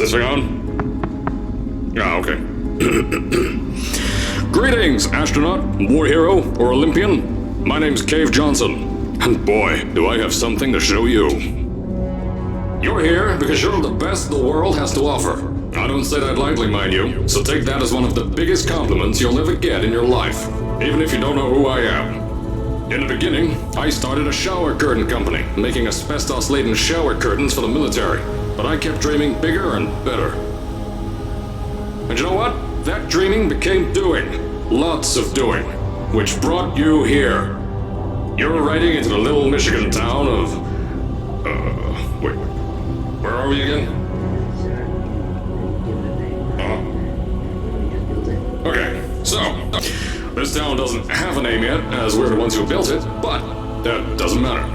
this thing on? Ah, okay. Greetings, astronaut, war hero, or Olympian. My name's Cave Johnson, and boy, do I have something to show you. You're here because you're the best the world has to offer. I don't say that lightly, mind you, so take that as one of the biggest compliments you'll ever get in your life, even if you don't know who I am. In the beginning, I started a shower curtain company, making asbestos-laden shower curtains for the military, but I kept dreaming bigger and better. And you know what? That dreaming became doing. Lots of doing. Which brought you here. You're riding into the little Michigan town of... wait. Where are we again? Okay, so... this town doesn't have a name yet, as we're the ones who built it, but that doesn't matter.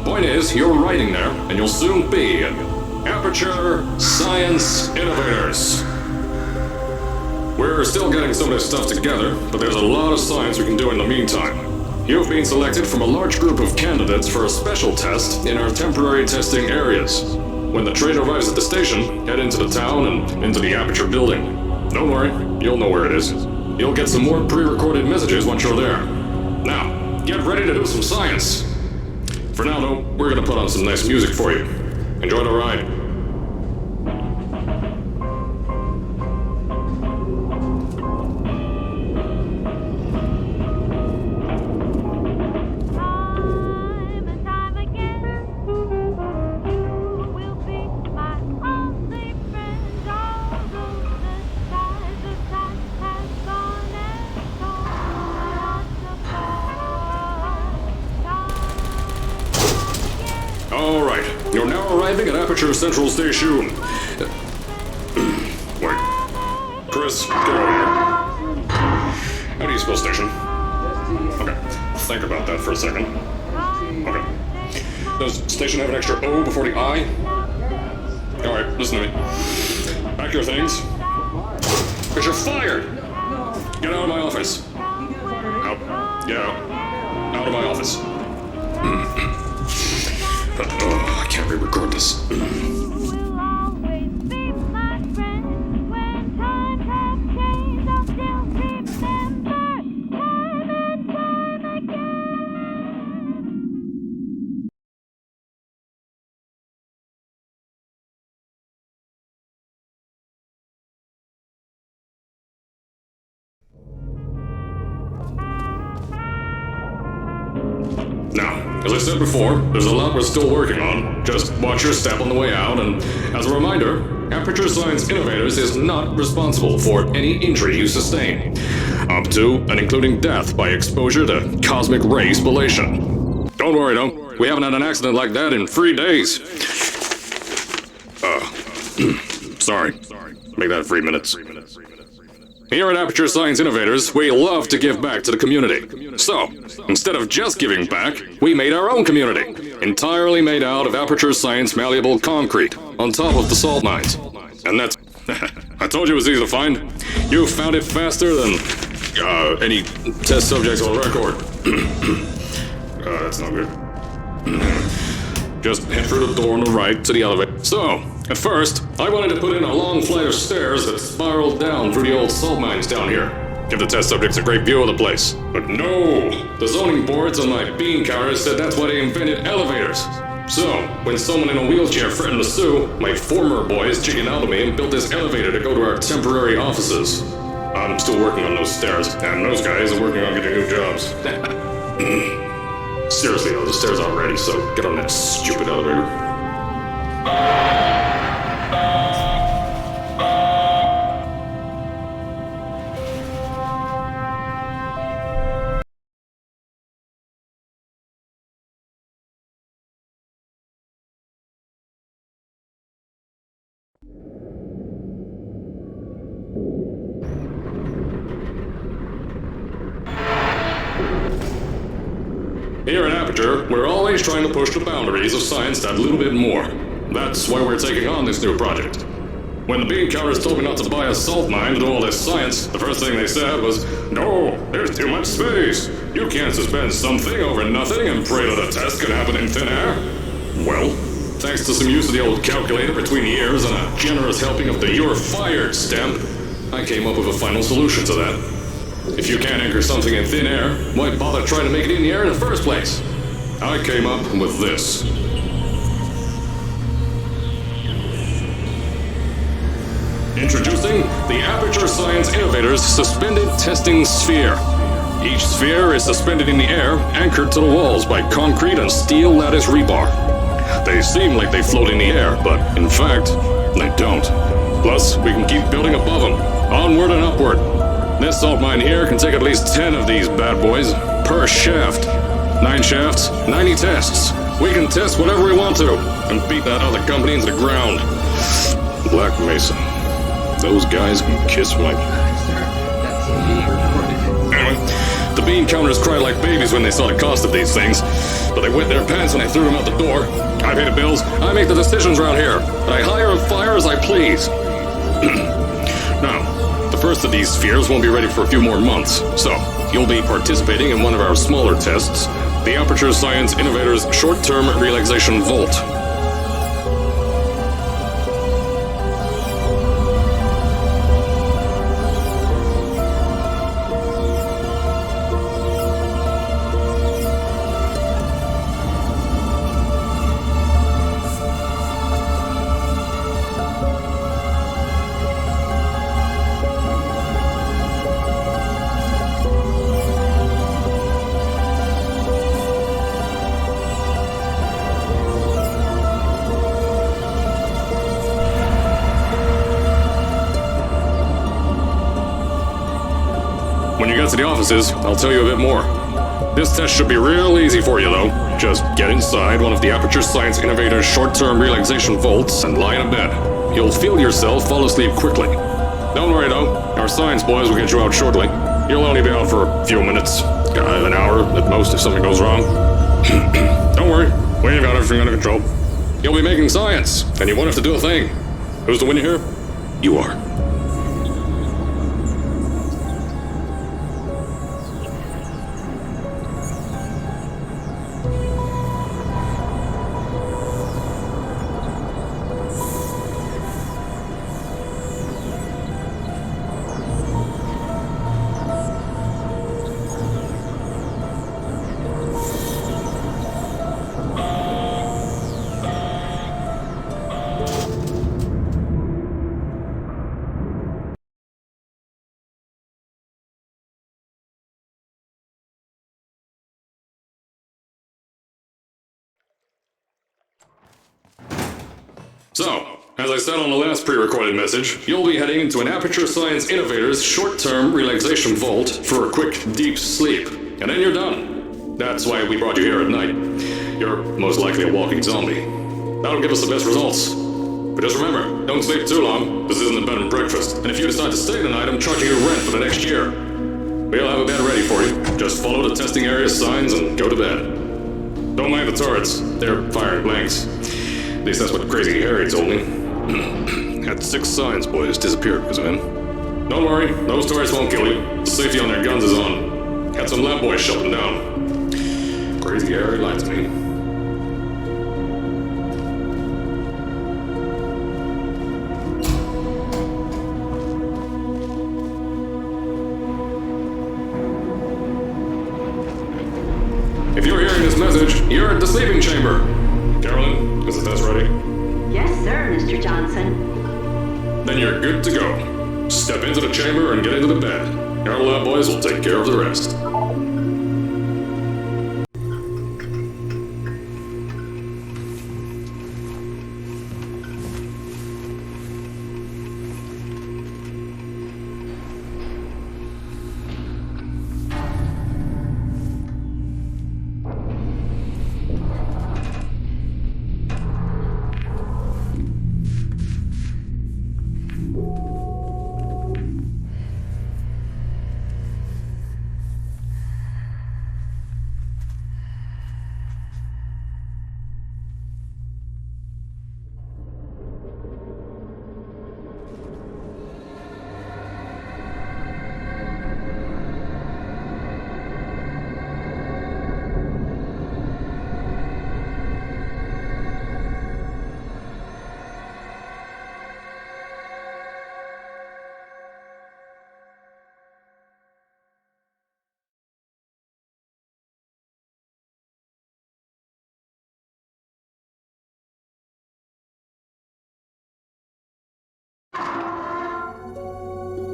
Point is, you're riding there, and you'll soon be an Aperture Science Innovators. We're still getting some of this stuff together, but there's a lot of science we can do in the meantime. You've been selected from a large group of candidates for a special test in our temporary testing areas. When the train arrives at the station, head into the town and into the Aperture building. Don't worry, you'll know where it is. You'll get some more pre-recorded messages once you're there. Now, get ready to do some science. For now, though, we're gonna put on some nice music for you. Enjoy the ride. Alright, you're now arriving at Aperture Central Station. Wait. Chris, get over here. How do you spell station? Okay, think about that for a second. Okay. Does station have an extra O before the I? Alright, listen to me. Pack your things. Because you're fired! Get out of my office. Out. Get out. Out of my office. I can't re-record this. Now, as I said before, there's a lot we're still working on. Just watch your step on the way out, and as a reminder, Aperture Science Innovators is not responsible for any injury you sustain, up to and including death by exposure to cosmic ray spallation. Don't worry, though. We haven't had an accident like that in 3 days. Sorry. Make that 3 minutes. Here at Aperture Science Innovators, we love to give back to the community. So, instead of just giving back, we made our own community, entirely made out of Aperture Science malleable concrete, on top of the salt mines. And that's... I told you it was easy to find. You found it faster than... any test subjects on record. That's not good. Just head through the door on the right to the elevator. So, at first, I wanted to put in a long flight of stairs that spiraled down through the old salt mines down here. Give the test subjects a great view of the place. But no! The zoning boards on my bean counters said that's why they invented elevators. So, when someone in a wheelchair threatened to sue, my former boys chickened out of me and built this elevator to go to our temporary offices. I'm still working on those stairs, and those guys are working on getting new jobs. Seriously though, the stairs aren't ready, so get on that stupid elevator. Here at Aperture, we're always trying to push the boundaries of science that little bit more. That's why we're taking on this new project. When the bean counters told me not to buy a salt mine to do all this science, the first thing they said was, "No, there's too much space. You can't suspend something over nothing and pray that a test can happen in thin air." Well, Thanks to some use of the old calculator between the ears and a generous helping of the "you're fired" stamp, I came up with a final solution to that. If you can't anchor something in thin air, why bother trying to make it in the air in the first place? I came up with this. Introducing the Aperture Science Innovators Suspended Testing Sphere. Each sphere is suspended in the air, anchored to the walls by concrete and steel lattice rebar. They seem like they float in the air, but in fact, they don't. Plus, we can keep building above them, onward and upward. This salt mine here can take at least 10 of these bad boys per shaft. 9 shafts, 90 tests. We can test whatever we want to and beat that other company into the ground. Black Mesa. Those guys can kiss my... Anyway, the bean counters cried like babies when they saw the cost of these things, but they wet their pants when I threw them out the door. I pay the bills, I make the decisions around here, and I hire and fire as I please. Now, the first of these spheres won't be ready for a few more months, so you'll be participating in one of our smaller tests, the Aperture Science Innovators Short-Term Relaxation Volt. When you get to the offices, I'll tell you a bit more. This test should be real easy for you, though. Just get inside one of the Aperture Science Innovators short-term relaxation vaults and lie in a bed. You'll feel yourself fall asleep quickly. Don't worry, though. Our science boys will get you out shortly. You'll only be out for a few minutes. An hour at most if something goes wrong. Don't worry. We've got everything under control. You'll be making science, and you won't have to do a thing. Who's the winner here? You are. So, as I said on the last pre-recorded message, you'll be heading into an Aperture Science Innovators short-term relaxation vault for a quick, deep sleep. And then you're done. That's why we brought you here at night. You're most likely a walking zombie. That'll give us the best results. But just remember, don't sleep too long. This isn't a bed and breakfast. And if you decide to stay the night, I'm charging you rent for the next year. We'll have a bed ready for you. Just follow the testing area signs and go to bed. Don't mind the turrets. They're firing blanks. At least that's what Crazy Harry told me. Had 6 science boys disappear because of him. Don't worry, those turrets won't kill you. The safety on their guns is on. Had some lab boys shut them down. Crazy Harry lied to me. If you're hearing this message, you're at the sleeping chamber. Carolyn, is the test ready? Yes, sir, Mr. Johnson. Then you're good to go. Step into the chamber and get into the bed. Our lab boys will take care of the rest.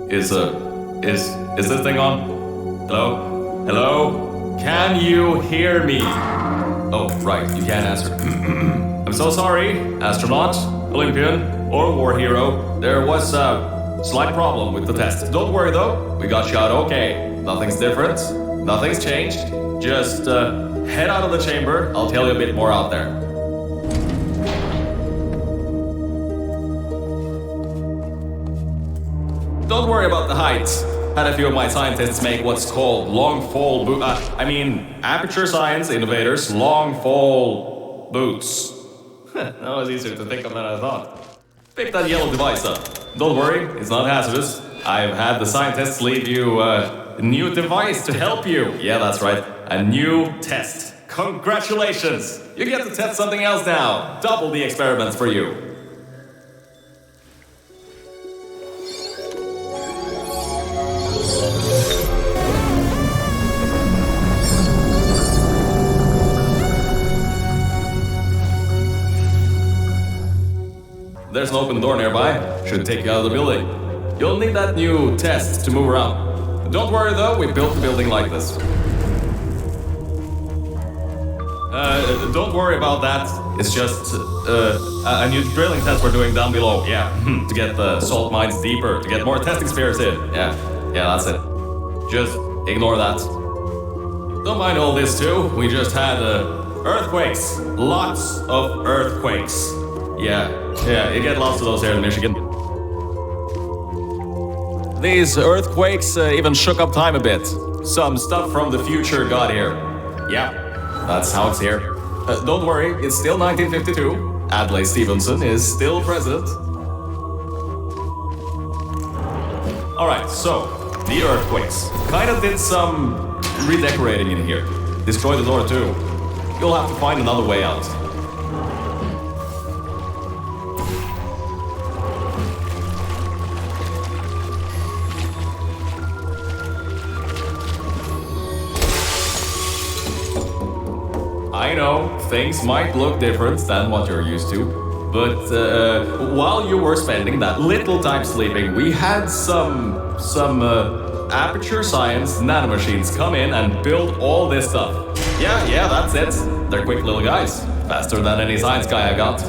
Is this thing on? Hello? Hello? Can you hear me? Oh, right, you can't answer. I'm so sorry, astronaut, Olympian, or war hero. There was a slight problem with the test. Don't worry though, we got you out okay. Nothing's different, nothing's changed. Just head out of the chamber, I'll tell you a bit more out there. Don't worry about the heights. Had a few of my scientists make what's called aperture science innovators long fall boots. That was easier to think of than I thought. Pick that yellow device up. Don't worry, it's not hazardous. I've had the scientists leave you a new device to help you. Yeah, that's right, a new test. Congratulations! You get to test something else now. Double the experiments for you. There's an open door nearby. Should take you out of the building. You'll need that new test to move around. Don't worry though, we built the building like this. Don't worry about that. It's just a new drilling test we're doing down below. Yeah, to get the salt mines deeper, to get more testing spheres in. Yeah, that's it. Just ignore that. Don't mind all this too. We just had earthquakes. Lots of earthquakes. Yeah, you get lots of those here in Michigan. These earthquakes even shook up time a bit. Some stuff from the future got here. Yeah, that's how it's here. Don't worry, it's still 1952. Adlai Stevenson is still president. Alright, so, the earthquakes. Kind of did some redecorating in here. Destroyed the door too. You'll have to find another way out. I know, things might look different than what you're used to, but while you were spending that little time sleeping, we had some aperture science nanomachines come in and build all this stuff. Yeah, that's it. They're quick little guys, faster than any science guy I got.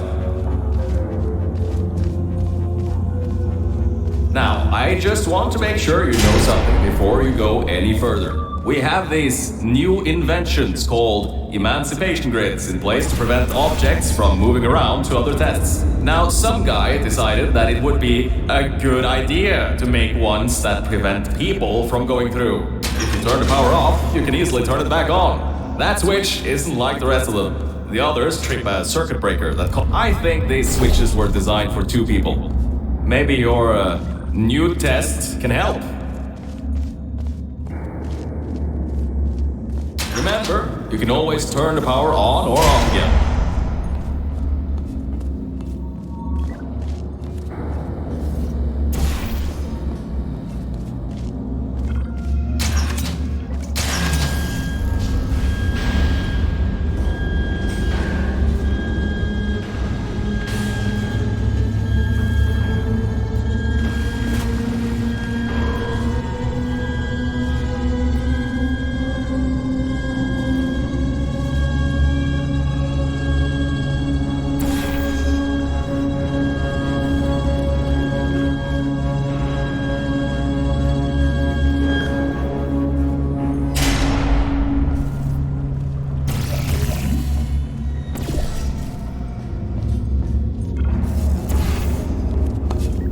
Now, I just want to make sure you know something before you go any further. We have these new inventions called emancipation grids in place to prevent objects from moving around to other tests. Now, some guy decided that it would be a good idea to make ones that prevent people from going through. If you turn the power off, you can easily turn it back on. That switch isn't like the rest of them. The others trip a circuit breaker I think these switches were designed for two people. Maybe your new test can help. Remember, you can always turn the power on or off again.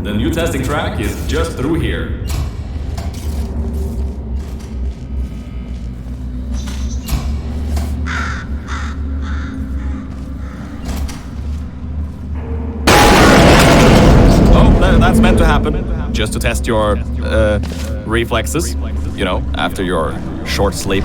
The new testing track is just through here. Oh, that's meant to happen. Just to test your reflexes, you know, after your short sleep.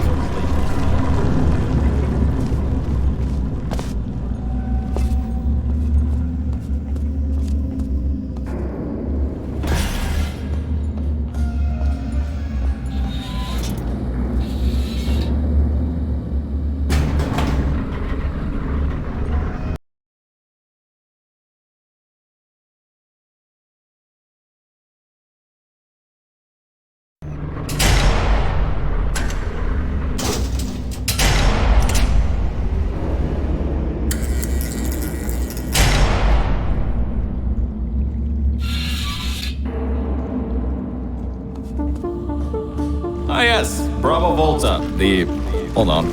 Hold on.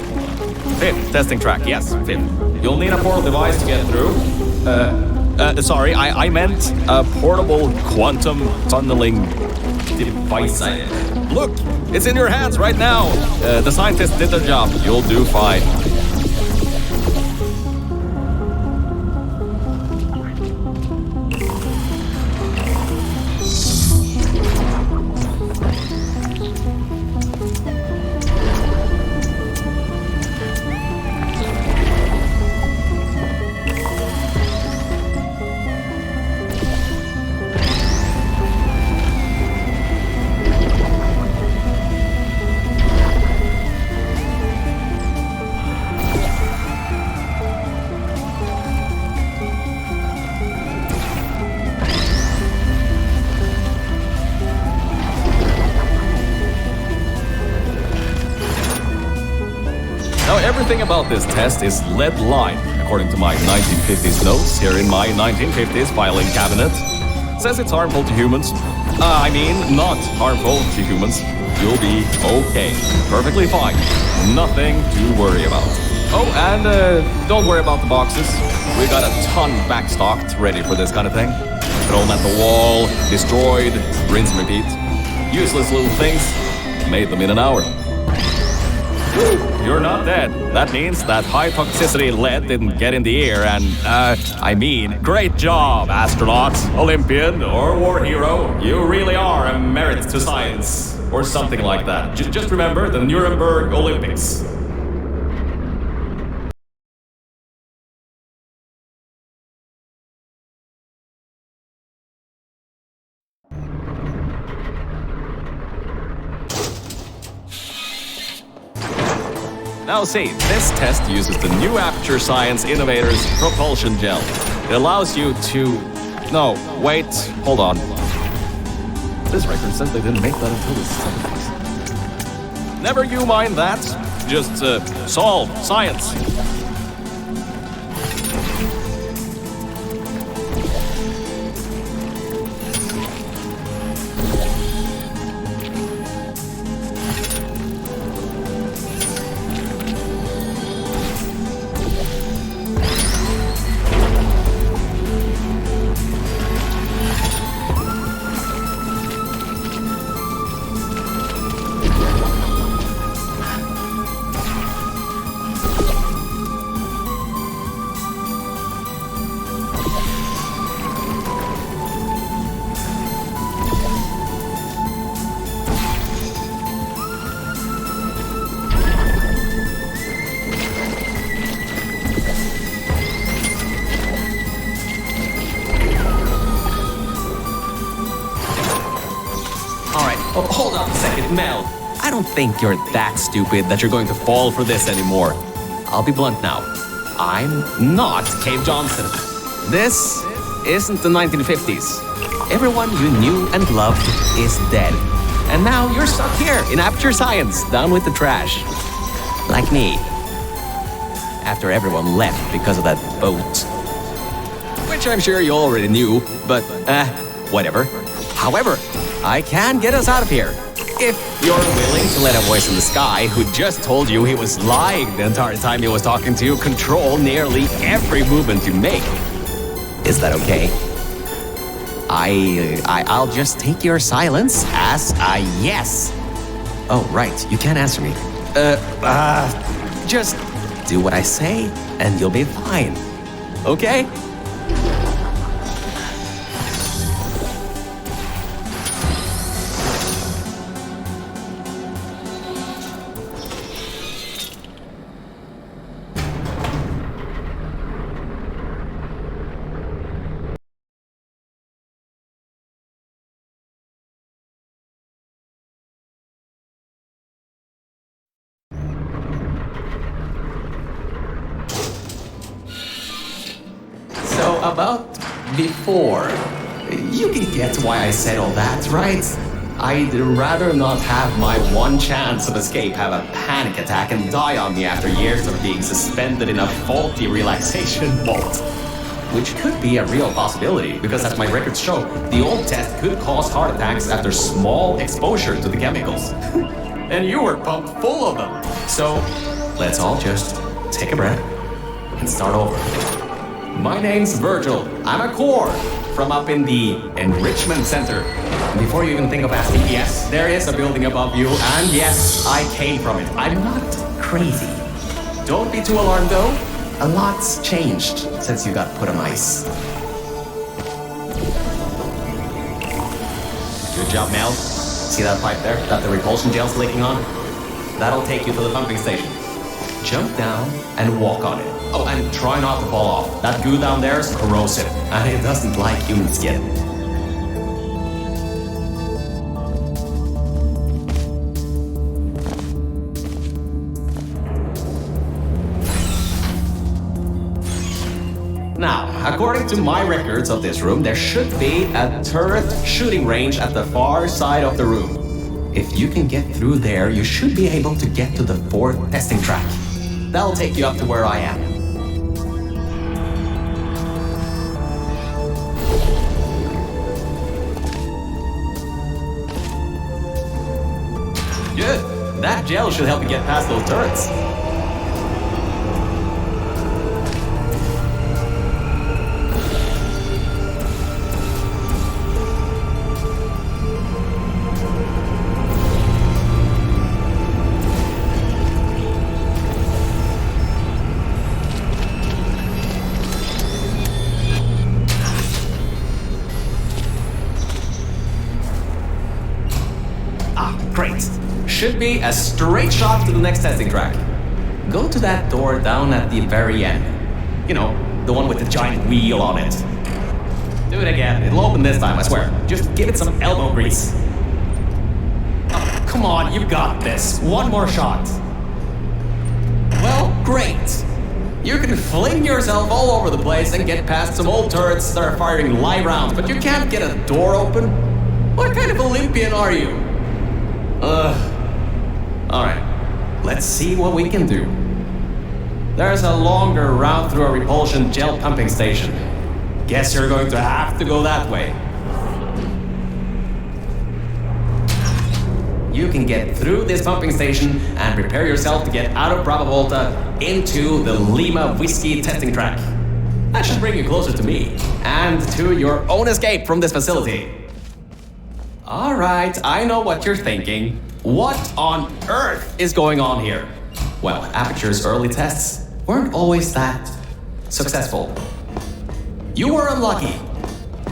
Fifth testing track, yes, fifth. You'll need a portal device to get through. Sorry, I meant a portable quantum tunneling device. Look, it's in your hands right now. The scientists did their job. You'll do fine. Now, everything about this test is lead line, according to my 1950s notes here in my 1950s filing cabinet. Says it's harmful to humans. I mean, not harmful to humans. You'll be okay. Perfectly fine. Nothing to worry about. Oh, and don't worry about the boxes. We got a ton backstocked, ready for this kind of thing. Thrown at the wall, destroyed, rinse and repeat. Useless little things. Made them in an hour. You're not dead. That means that high toxicity lead didn't get in the air and, I mean, great job, astronaut, Olympian, or war hero. You really are a merit to science. Or something like that. Just remember the Nuremberg Olympics. Now see, this test uses the new Aperture Science Innovators Propulsion Gel. It allows you to... No, wait, hold on. This record says they didn't make that until the 70s. Never you mind that. Just, solve science. Hold on a second, Mel. I don't think you're that stupid that you're going to fall for this anymore. I'll be blunt now. I'm not Cave Johnson. This isn't the 1950s. Everyone you knew and loved is dead. And now you're stuck here in Aperture Science, down with the trash. Like me. After everyone left because of that boat. Which I'm sure you already knew, but, whatever. However, I can get us out of here. If you're willing to let a voice in the sky who just told you he was lying the entire time he was talking to you control nearly every movement you make. Is that okay? I'll just take your silence as a yes. Oh, right, you can't answer me. Just do what I say and you'll be fine. Okay? So about before, you can get why I said all that, right? I'd rather not have my one chance of escape have a panic attack and die on me after years of being suspended in a faulty relaxation vault. Which could be a real possibility, because as my records show, the old test could cause heart attacks after small exposure to the chemicals. and you were pumped full of them. So, let's all just take a breath and start over. My name's Virgil. I'm a core from up in the Enrichment Center. And before you even think of asking, yes, there is a building above you, and yes, I came from it. I'm not crazy. Don't be too alarmed though. A lot's changed since you got put on ice. Good job, Mel. See that pipe there that the repulsion gel's leaking on? That'll take you to the pumping station. Jump down and walk on it. Oh, and try not to fall off. That goo down there is corrosive, and it doesn't like human skin. Now, according to my records of this room, there should be a turret shooting range at the far side of the room. If you can get through there, you should be able to get to the 4th testing track. That'll take you up to where I am. Good. That gel should help you get past those turrets. Great. Should be a straight shot to the next testing track. Go to that door down at the very end. You know, the one with the giant wheel on it. Do it again. It'll open this time, I swear. Just give it some elbow grease. Oh, come on, you got this. One more shot. Well, great. You can fling yourself all over the place and get past some old turrets that are firing live rounds, but you can't get a door open? What kind of Olympian are you? Alright, let's see what we can do. There's a longer route through a repulsion gel pumping station. Guess you're going to have to go that way. You can get through this pumping station and prepare yourself to get out of Bravo Volta into the Lima Whiskey testing track. That should bring you closer to me and to your own escape from this facility. Alright, I know what you're thinking. What on earth is going on here? Well, Aperture's early tests weren't always that successful. You were unlucky.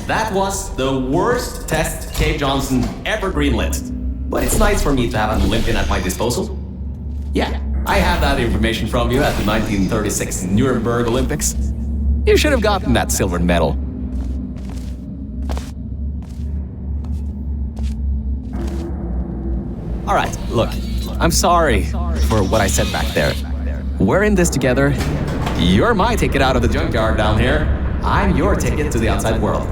That was the worst test Cave Johnson ever greenlit. But it's nice for me to have an Olympian at my disposal. Yeah, I have that information from you at the 1936 Nuremberg Olympics. You should have gotten that silver medal. Alright, look, I'm sorry for what I said back there. We're in this together. You're my ticket out of the junkyard down here. I'm your ticket to the outside world.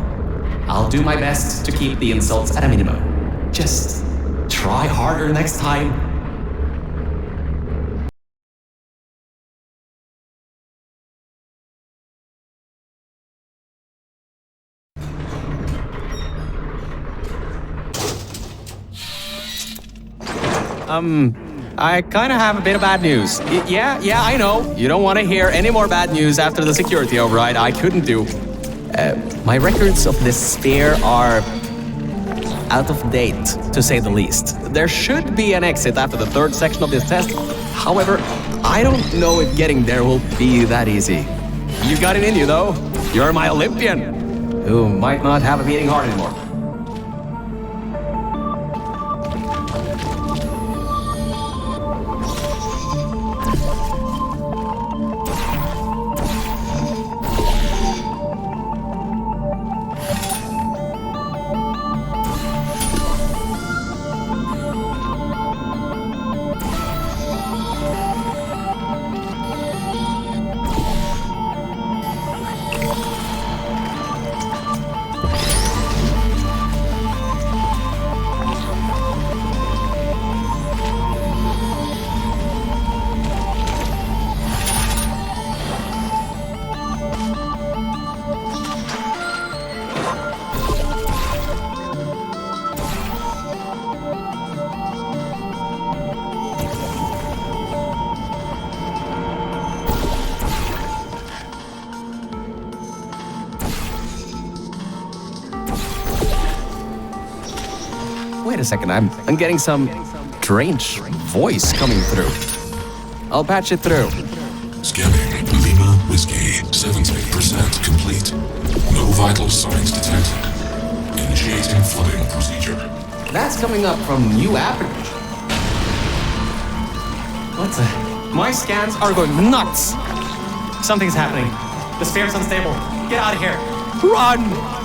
I'll do my best to keep the insults at a minimum. Just try harder next time. I kind of have a bit of bad news. Yeah, I know. You don't want to hear any more bad news after the security override. I couldn't do. My records of this sphere are out of date, to say the least. There should be an exit after the 3rd section of this test. However, I don't know if getting there will be that easy. You got it in you, though. You're my Olympian, who might not have a beating heart anymore. Wait a second, I'm getting some strange voice coming through. I'll patch it through. Scanning Lima Whiskey, 70% complete. No vital signs detected. Initiating flooding procedure. That's coming up from new average. What the? My scans are going nuts. Something's happening. The sphere's unstable. Get out of here. Run!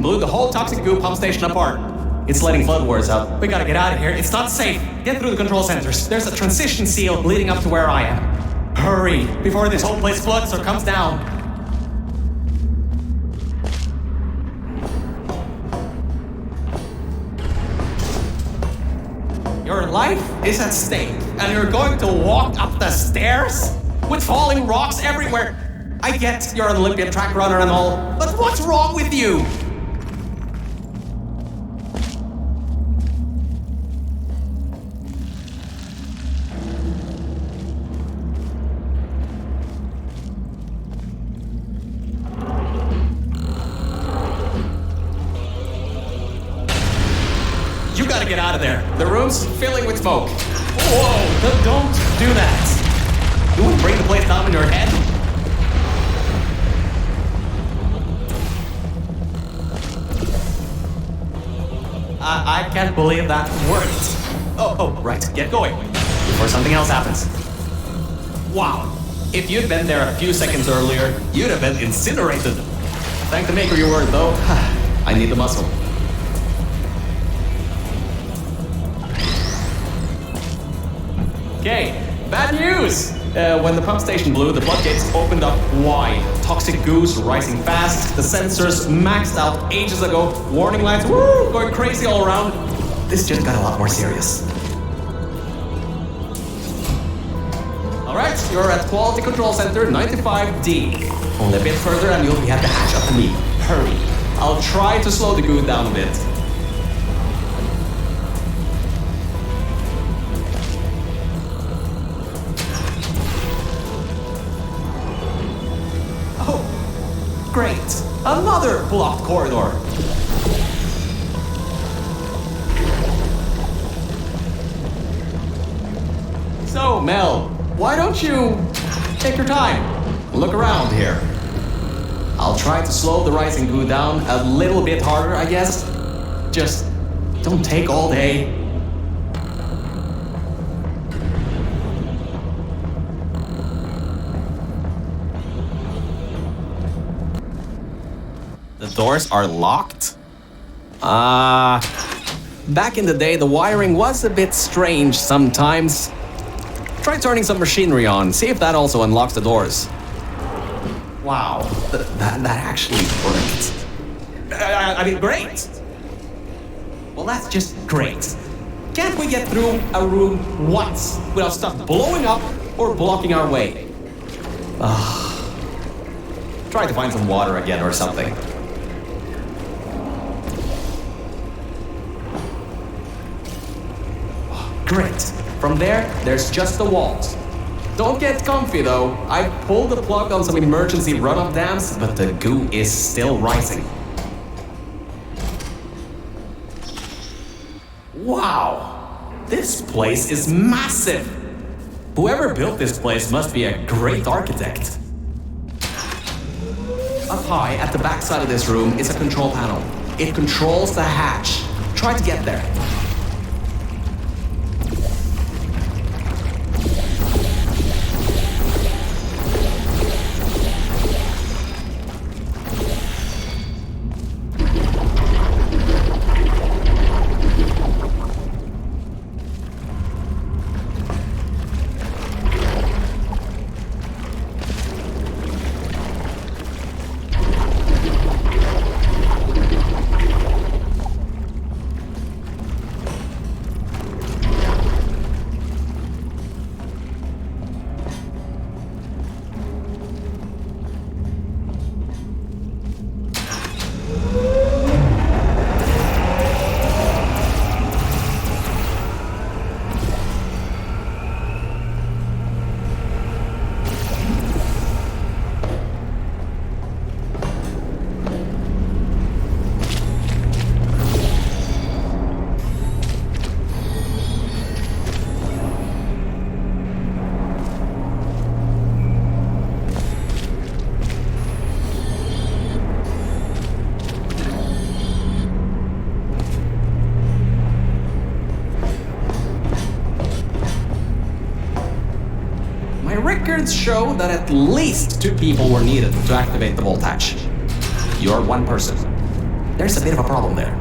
Blew the whole toxic goo pump station apart. It's letting flood wars out. We gotta get out of here. It's not safe. Get through the control centers. There's a transition seal leading up to where I am. Hurry, before this whole place floods or comes down. Your life is at stake, and you're going to walk up the stairs? With falling rocks everywhere. I get you're an Olympian track runner and all, but what's wrong with you? You gotta get out of there. The room's filling with smoke. Whoa, don't do that. You wouldn't bring the place down in your head? I can't believe that worked. Oh, right, get going. Before something else happens. Wow. If you'd been there a few seconds earlier, you'd have been incinerated. Thank the maker you were, though. I need the muscle. Okay, bad news! When the pump station blew, the floodgates opened up wide. Toxic goos rising fast, the sensors maxed out ages ago, warning lights going crazy all around. This just got a lot more serious. Alright, you're at Quality Control Center 95D. Only a bit further and you'll be at the hatch up to me. Hurry. I'll try to slow the goo down a bit. Great! Another blocked corridor! So, Mel, why don't you take your time? Look around here. I'll try to slow the rising goo down a little bit harder, I guess. Just don't take all day. The doors are locked? Back in the day, the wiring was a bit strange sometimes. Try turning some machinery on, see if that also unlocks the doors. Wow, That actually worked. I mean, great! Well, that's just great. Can't we get through a room once without stuff blowing up or blocking our way. Try to find some water again or something. Great. From there, there's just the walls. Don't get comfy though. I pulled the plug on some emergency runoff dams, but the goo is still rising. Wow! This place is massive! Whoever built this place must be a great architect. Up high at the back side of this room is a control panel. It controls the hatch. Try to get there. Records show that at least 2 people were needed to activate the vault hatch. You're 1 person. There's a bit of a problem there.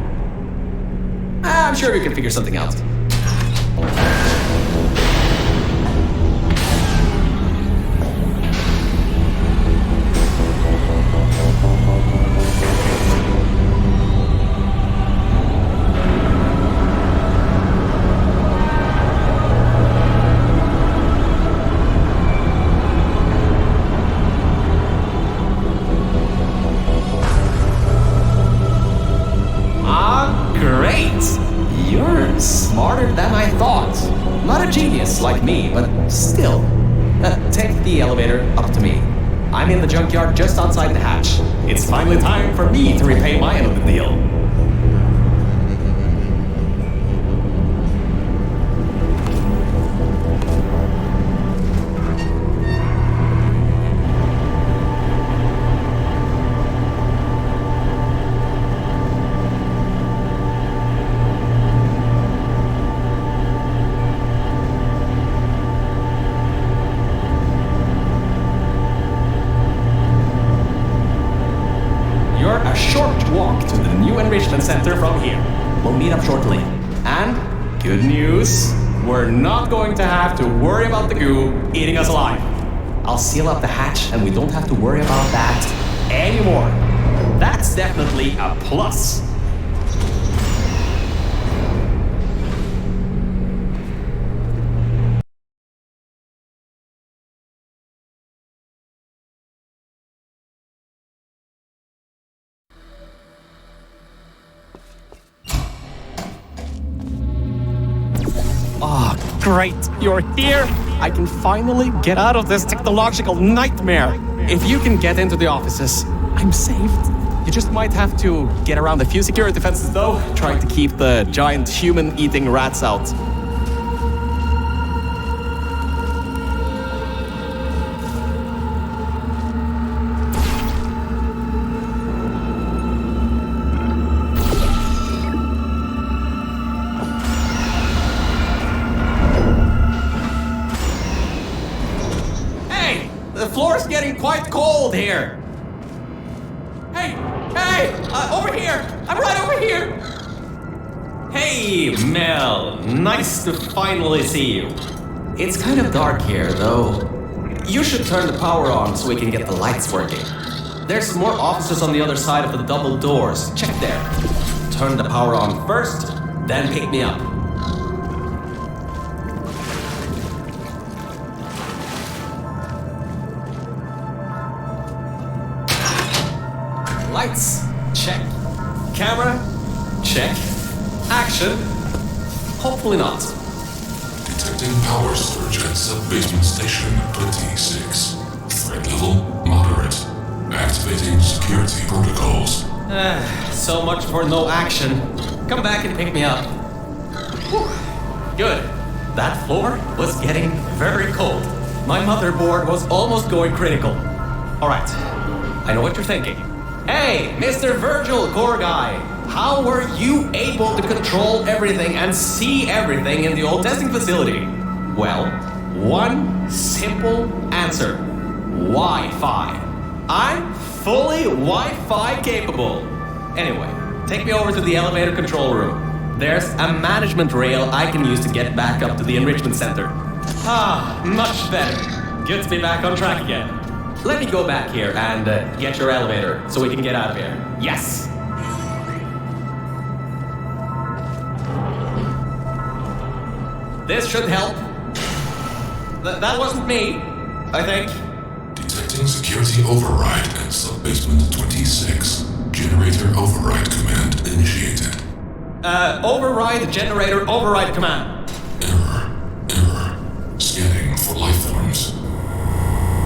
I'm sure you can figure something out. Smarter than I thought. Not a genius like me, but still. Take the elevator up to me. I'm in the junkyard just outside the hatch. It's finally time for me to repay my end of the deal. A short walk to the new enrichment center from here. We'll meet up shortly. And good news, we're not going to have to worry about the goo eating us alive. I'll seal up the hatch and we don't have to worry about that anymore. That's definitely a plus. Great, you're here! I can finally get out of this technological nightmare! If you can get into the offices, I'm saved. You just might have to get around a few security fences though, trying to keep the giant human-eating rats out. The floor's getting quite cold here. Hey, over here. I'm right over here. Hey, Mel. Nice to finally see you. It's kind of dark here, though. You should turn the power on so we can get the lights working. There's more offices on the other side of the double doors. Check there. Turn the power on first, then pick me up. Lights, check. Camera, check. Action, hopefully not. Detecting power surge at sub-basement station 26. Threat level moderate. Activating security protocols. So much for no action. Come back and pick me up. Whew. Good. That floor was getting very cold. My motherboard was almost going critical. Alright, I know what you're thinking. Hey, Mr. Virgil, core guy. How were you able to control everything and see everything in the old testing facility? Well, one simple answer. Wi-Fi. I'm fully Wi-Fi capable. Anyway, take me over to the elevator control room. There's a management rail I can use to get back up to the enrichment center. Ah, much better. Good to be back on track again. Let me go back here and get your elevator so we can get out of here. Yes! This should help. That wasn't me, I think. Detecting security override at sub-basement 26. Generator override command initiated. Override generator override command. Error. Scanning for life forms.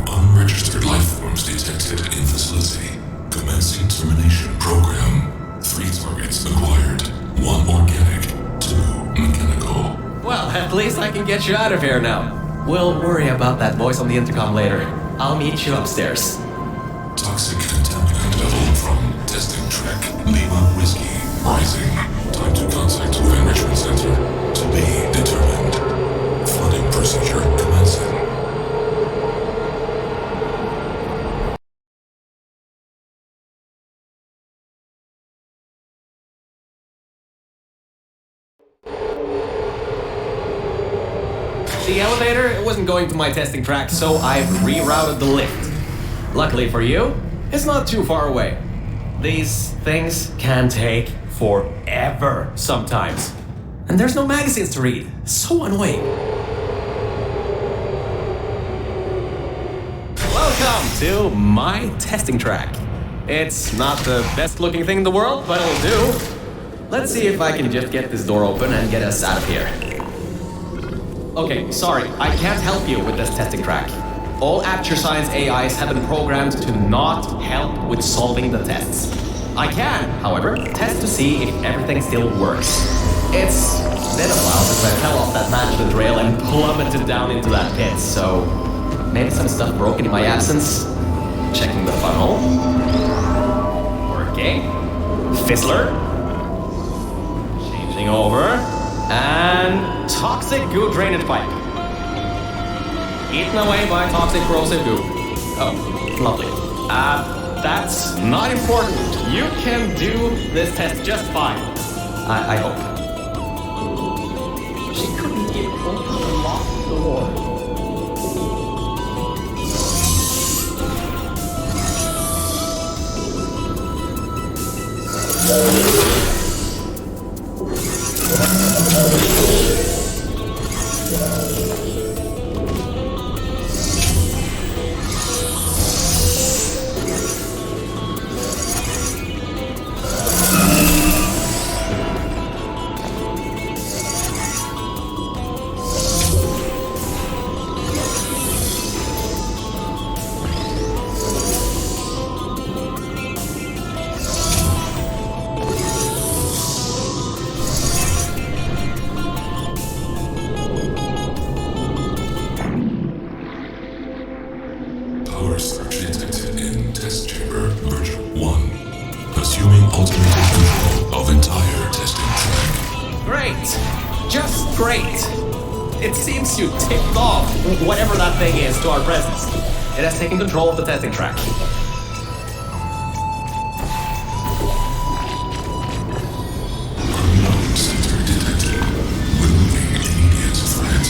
Unregistered life forms detected in facility. Commencing termination program. 3 targets acquired. 1 organic, 2 mechanical. Well, at least I can get you out of here now. We'll worry about that voice on the intercom later. I'll meet you upstairs. Toxic contaminant level from testing track Lima Whiskey rising. Time to contact the enrichment center to be determined. Flooding procedure commencing. The elevator wasn't going to my testing track, so I've rerouted the lift. Luckily for you, it's not too far away. These things can take forever sometimes. And there's no magazines to read. So annoying. Welcome to my testing track. It's not the best looking thing in the world, but it'll do. Let's see if I can just get this door open and get us out of here. Okay, sorry, I can't help you with this testing track. All Aperture Science AIs have been programmed to not help with solving the tests. I can, however, test to see if everything still works. It's been a while since I fell off that management rail and plummeted down into that pit, so maybe some stuff broken in my absence. Checking the funnel. Working. Fizzler. Changing over. And toxic goo drainage pipe. Eaten away by toxic corrosive goo. Oh, lovely. That's not important. You can do this test just fine. I hope. She couldn't even open the locked door. Power surge detected in test chamber version 1. Assuming ultimate control of entire testing track. Great! Just great! It seems you tipped off whatever that thing is to our presence. It has taken control of the testing track. Unknown center detected. Removing immediate threat.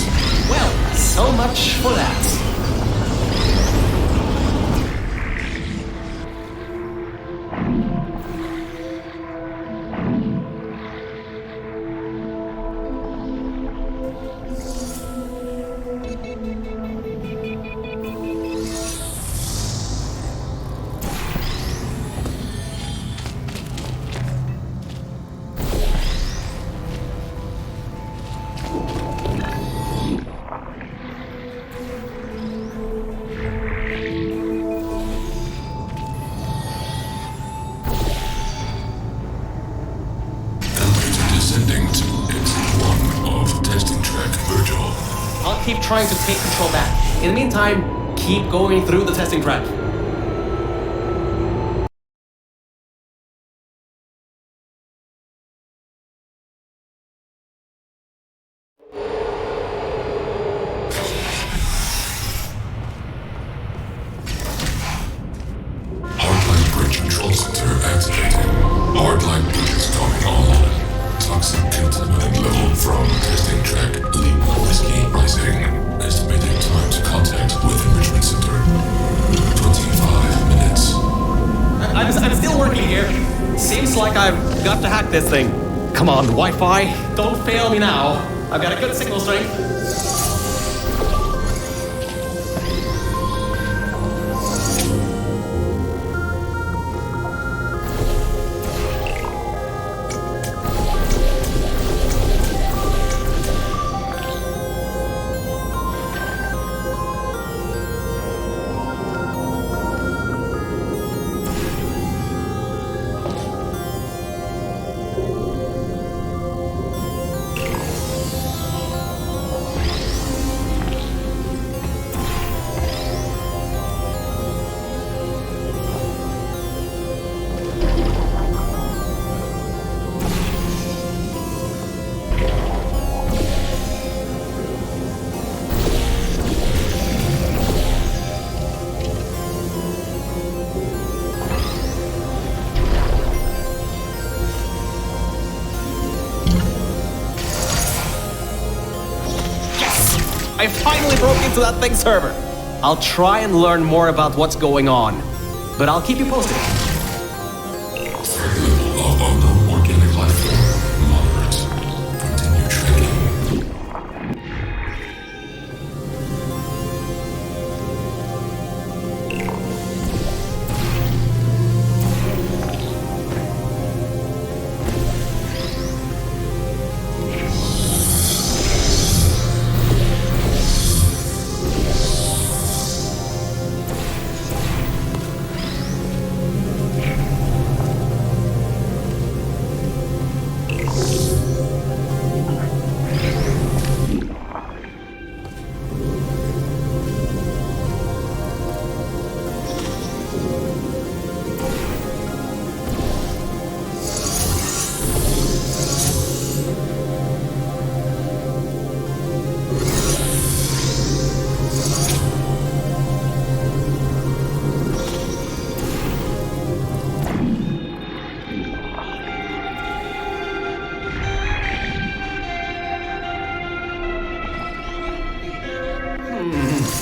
Well, so much for that. Descending to exit 1 of testing track Virgil. I'll keep trying to take control back. In the meantime, keep going through the testing track. Hardline bridge control center activating. Hardline bridges coming online. Toxic contaminant level from testing track Lima Whiskey rising. Estimated time to contact with enrichment center. 25 minutes. I'm still working here. Seems like I've got to hack this thing. Come on, Wi-Fi, don't fail me now. I've got a good signal strength. I finally broke into that thing's server. I'll try and learn more about what's going on, but I'll keep you posted. Threat level of unknown organic life form moderate. Continue tracking.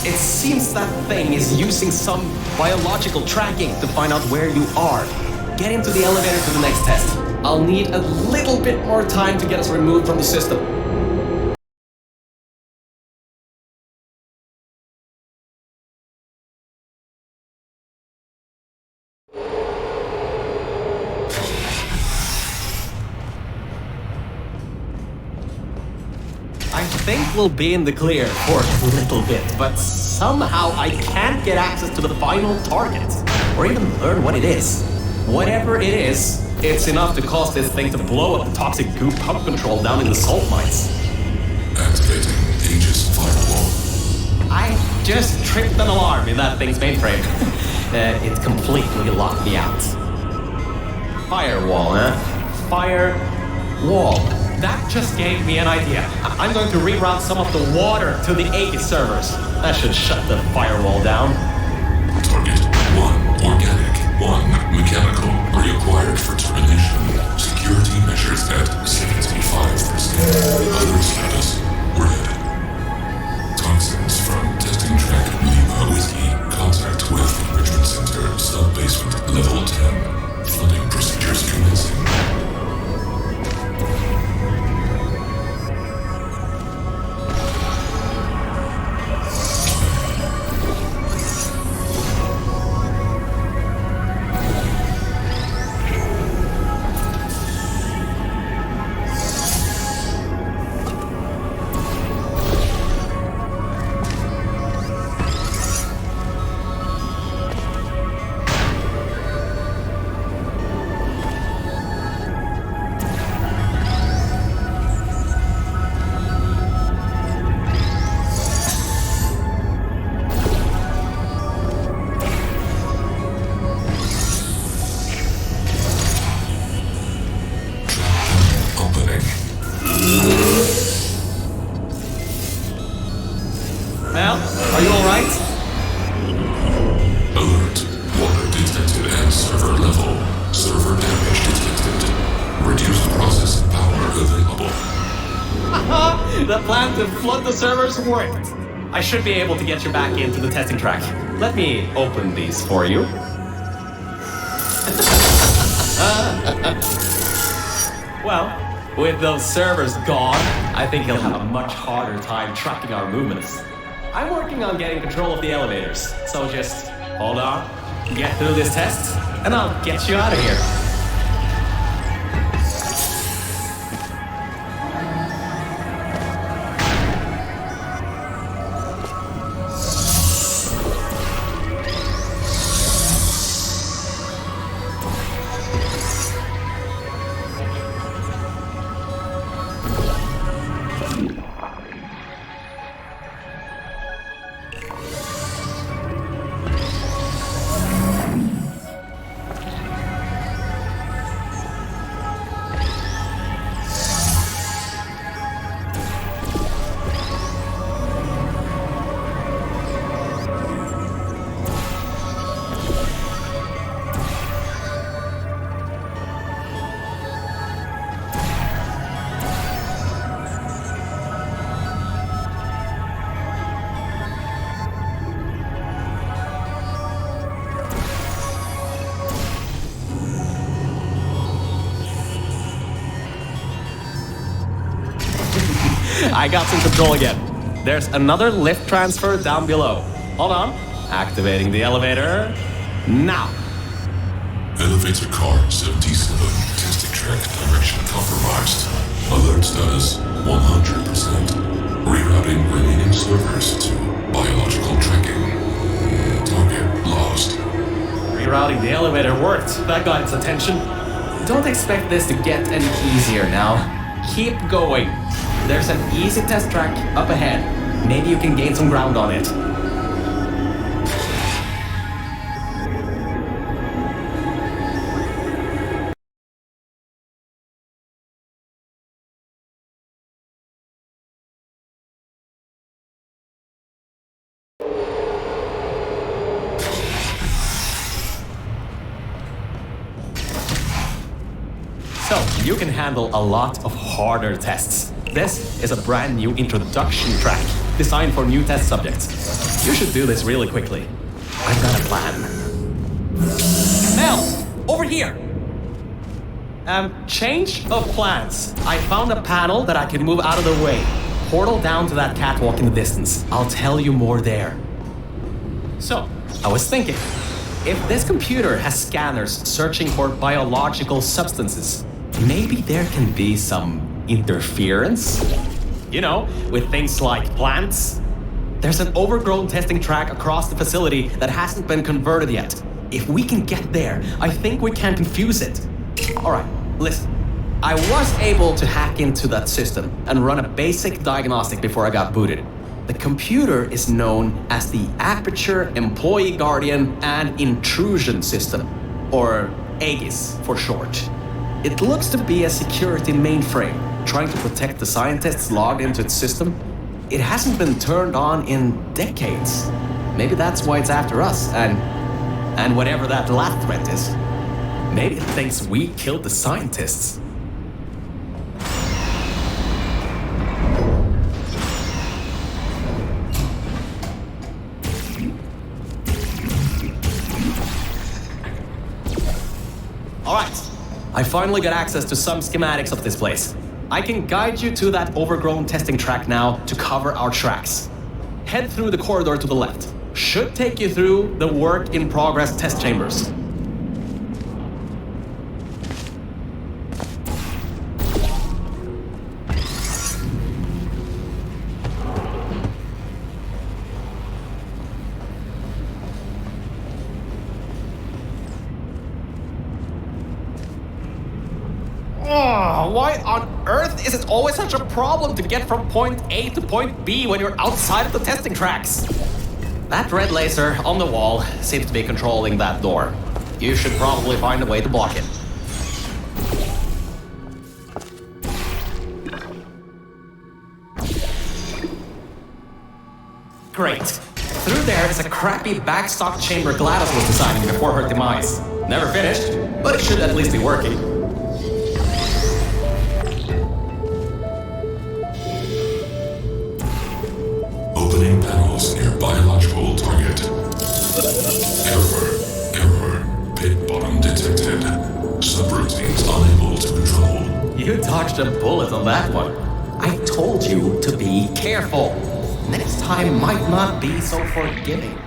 It seems that thing is using some biological tracking to find out where you are. Get into the elevator to the next test. I'll need a little bit more time to get us removed from the system. I think we'll be in the clear for a little bit, but somehow I can't get access to the final target, or even learn what it is. Whatever it is, it's enough to cause this thing to blow up the toxic goo pump control down in the salt mines. Activating Aegis firewall. I just tripped an alarm in that thing's mainframe. It completely locked me out. Firewall, huh? Firewall. That just gave me an idea. I'm going to reroute some of the water to the Aegis servers. That should shut the firewall down. Target 1 organic, 1 mechanical reacquired for termination. Security measures at 75%. Other status red. Toxins from testing track Lima Whiskey. Contact with enrichment center sub-basement level 10. Flooding procedures commencing. The plan to flood the servers worked. I should be able to get you back into the testing track. Let me open these for you. Well, with those servers gone, I think he'll have a much harder time tracking our movements. I'm working on getting control of the elevators, so just hold on, get through this test, and I'll get you out of here. I got some control again. There's another lift transfer down below. Hold on. Activating the elevator. Now. Elevator car 77, testing track direction compromised. Alert status 100%. Rerouting remaining servers to biological tracking. Target lost. Rerouting the elevator worked. That got its attention. Don't expect this to get any easier now. Keep going. There's an easy test track up ahead. Maybe you can gain some ground on it. So, you can handle a lot of harder tests. This is a brand new introduction track designed for new test subjects. You should do this really quickly. I've got a plan. Mel, over here! Change of plans. I found a panel that I can move out of the way. Portal down to that catwalk in the distance. I'll tell you more there. So, I was thinking, if this computer has scanners searching for biological substances, maybe there can be some interference? You know, with things like plants. There's an overgrown testing track across the facility that hasn't been converted yet. If we can get there, I think we can confuse it. Alright, listen. I was able to hack into that system and run a basic diagnostic before I got booted. The computer is known as the Aperture Employee Guardian and Intrusion System, or AGIS for short. It looks to be a security mainframe trying to protect the scientists logged into its system. It hasn't been turned on in decades. Maybe that's why it's after us, and whatever that last threat is. Maybe it thinks we killed the scientists. Alright, I finally got access to some schematics of this place. I can guide you to that overgrown testing track now to cover our tracks. Head through the corridor to the left. Should take you through the work-in-progress test chambers. Oh, why on earth is it always such a problem to get from point A to point B when you're outside of the testing tracks? That red laser on the wall seems to be controlling that door. You should probably find a way to block it. Great. Through there is a crappy backstock chamber Gladys was designing before her demise. Never finished, but it should at least be working. You dodged a bullet on that one. I told you to be careful. Next time might not be so forgiving.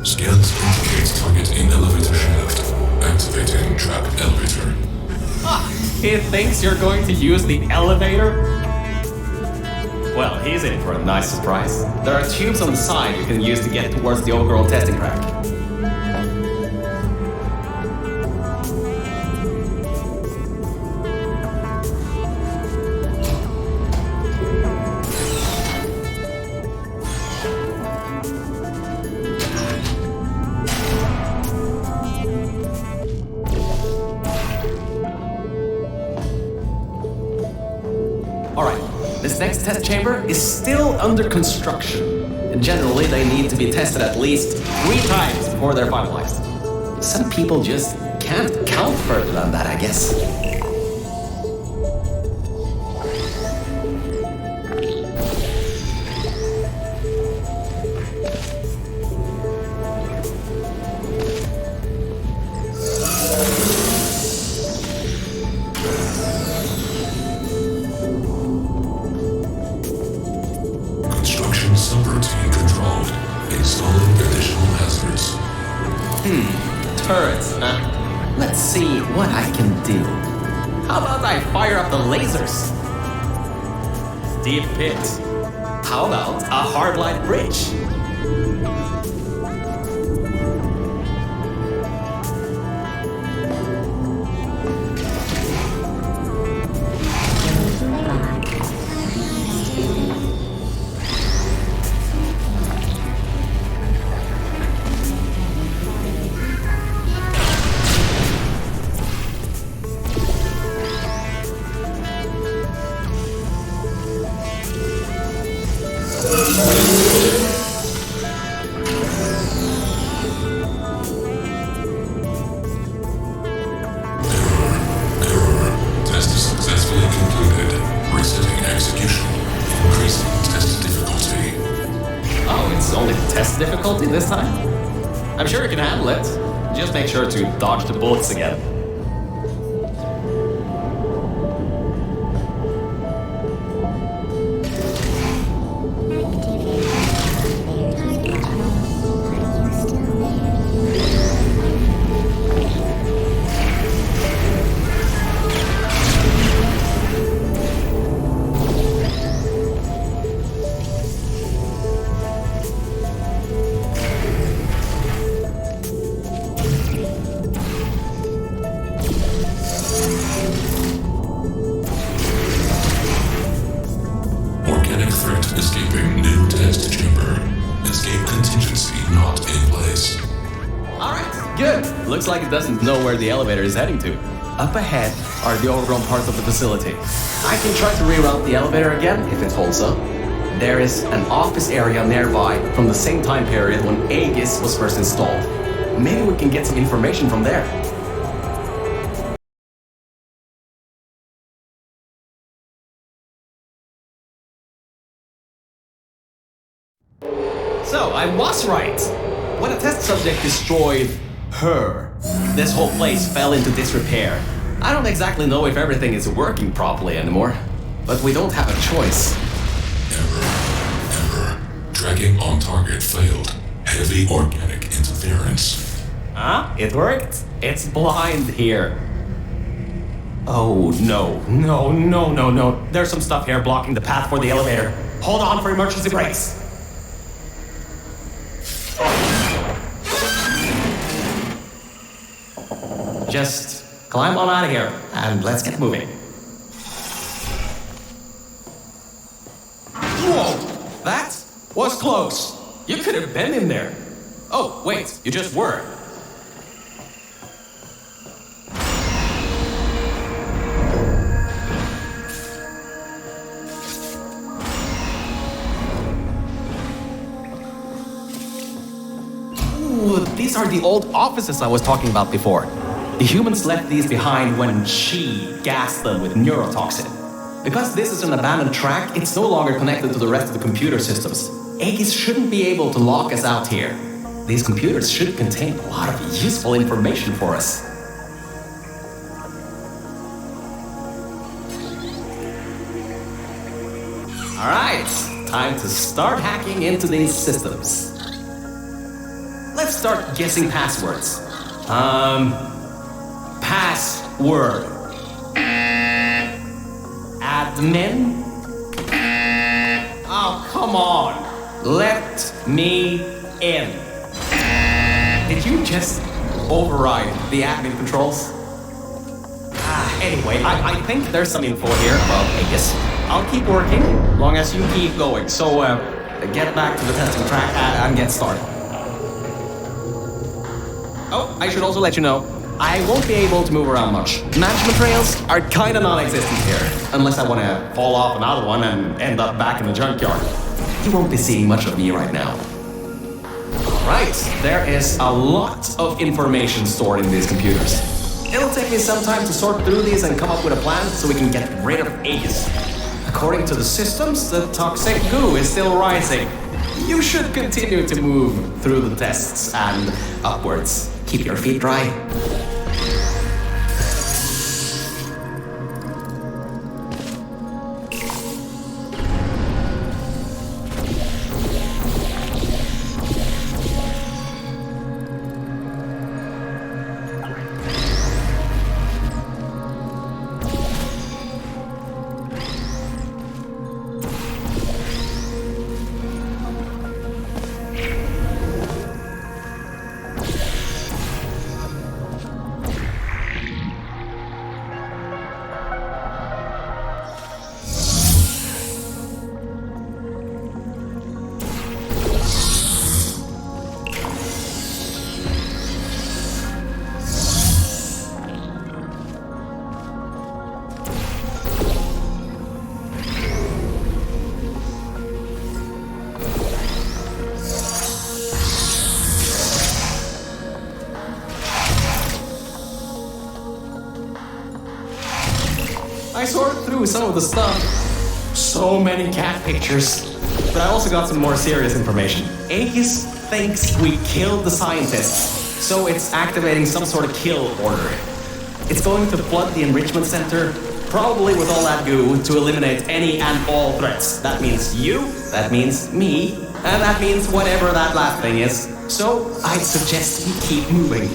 Scans indicate target in elevator shaft. Activating trap elevator. He thinks you're going to use the elevator? Well, he's in for a nice surprise. There are tubes on the side you can use to get towards the overgrown testing track. Alright, this next test chamber is still under construction. And generally, they need to be tested at least 3 times before they're finalized. Some people just can't count further than that, I guess. Construction subroutine controlled. Installing additional hazards. Turrets, huh? Let's see what I can do. How about I fire up the lasers? Deep pit. How about a hardline bridge? Test is successfully concluded. Resetting execution. Increasing test difficulty. Oh, it's only test difficulty this time? I'm sure you can handle it. Just make sure to dodge the bullets again. Organic threat escaping new test chamber. Escape contingency not in place. Alright, good. Looks like it doesn't know where the elevator is heading to. Up ahead are the overgrown parts of the facility. I can try to reroute the elevator again if it holds up. There is an office area nearby from the same time period when Aegis was first installed. Maybe we can get some information from there. So, I was right. When a test subject destroyed her, this whole place fell into disrepair. I don't exactly know if everything is working properly anymore, but we don't have a choice. Error. Tracking on target failed. Heavy organic interference. Huh? It worked? It's blind here. Oh, no. There's some stuff here blocking the path for the elevator. Hold on for emergency brakes. Just climb on out of here and let's get moving. Whoa, that was close. You could have been in there. Oh, wait, you just were. These are the old offices I was talking about before. The humans left these behind when she gassed them with neurotoxin. Because this is an abandoned track, it's no longer connected to the rest of the computer systems. Aegis shouldn't be able to lock us out here. These computers should contain a lot of useful information for us. Alright, time to start hacking into these systems. Let's start guessing passwords. Password. Admin? Oh, come on. Let me in. Did you just override the admin controls? Anyway, I think there's some info here about Aegis. I'll keep working, long as you keep going. So, get back to the testing track and get started. Oh, I should also let you know, I won't be able to move around much. Management trails are kinda non-existent here, unless I wanna fall off another one and end up back in the junkyard. You won't be seeing much of me right now. Alright, there is a lot of information stored in these computers. It'll take me some time to sort through these and come up with a plan so we can get rid of Aegis. According to the systems, the toxic goo is still rising. You should continue to move through the tests and upwards. Keep your feet dry. I sorted through some of the stuff. So many cat pictures. But I also got some more serious information. Aegis thinks we killed the scientists, so it's activating some sort of kill order. It's going to flood the enrichment center, probably with all that goo, to eliminate any and all threats. That means you, that means me, and that means whatever that last thing is. So I suggest we keep moving.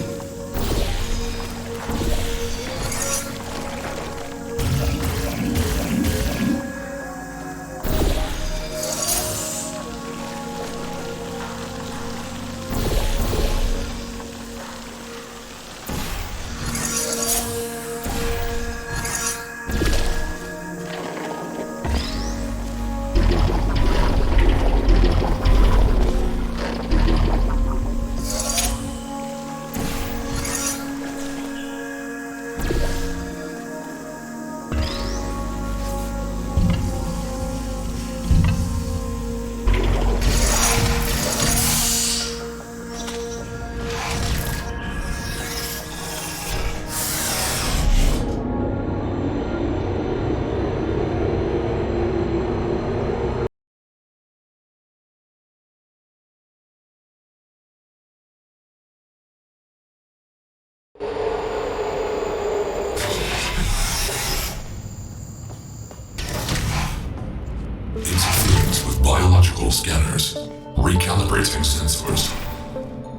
Interference with biological scanners. Recalibrating sensors.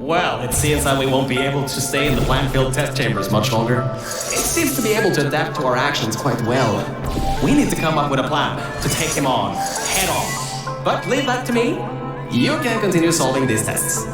Well, it seems that we won't be able to stay in the plant-filled test chambers much longer. It seems to be able to adapt to our actions quite well. We need to come up with a plan to take him on, head on. But leave that to me. You can continue solving these tests.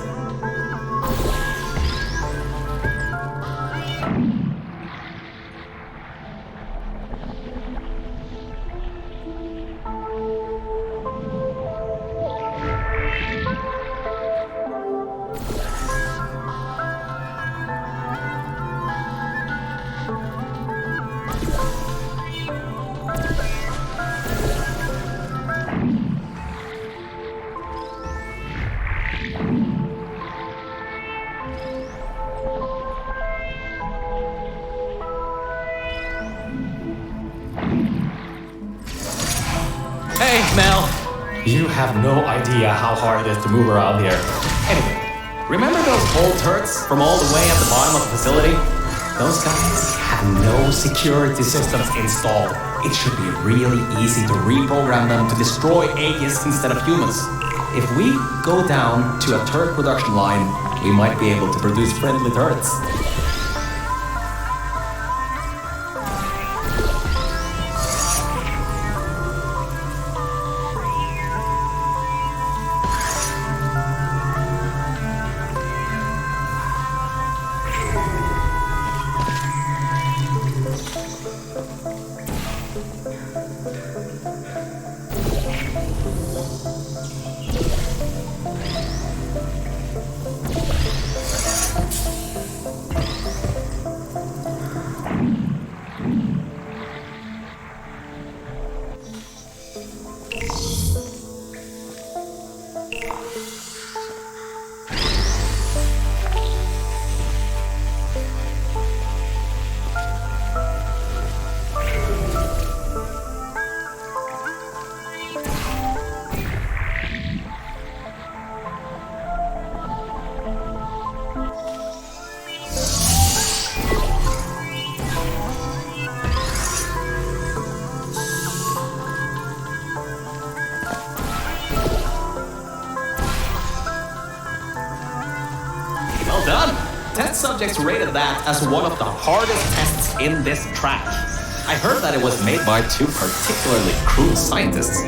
Hey, Mel. You have no idea how hard it is to move around here. Anyway, remember those old turrets from all the way at the bottom of the facility? Those guys have no security systems installed. It should be really easy to reprogram them to destroy Aegis instead of humans. If we go down to a turret production line, we might be able to produce friendly turrets. Well done! Test subjects rated that as one of the hardest tests in this track. I heard that it was made by two particularly crude scientists.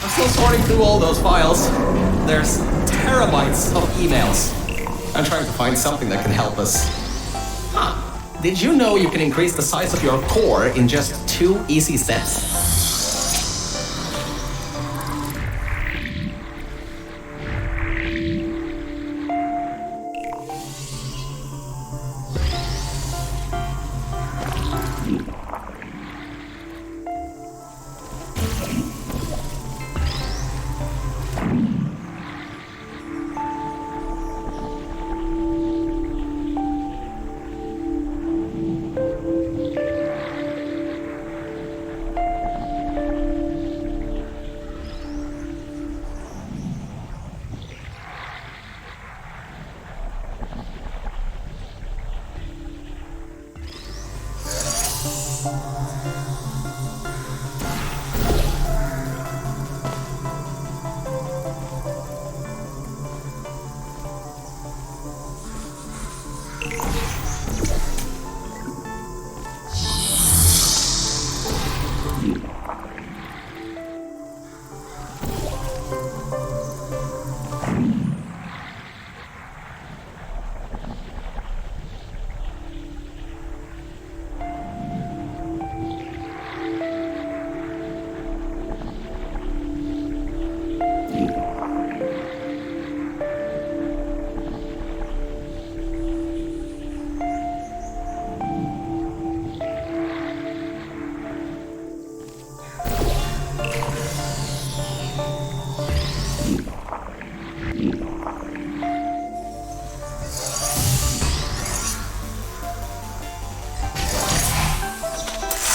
I'm still sorting through all those files. There's terabytes of emails. I'm trying to find something that can help us. Huh. Did you know you can increase the size of your core in just 2 easy steps?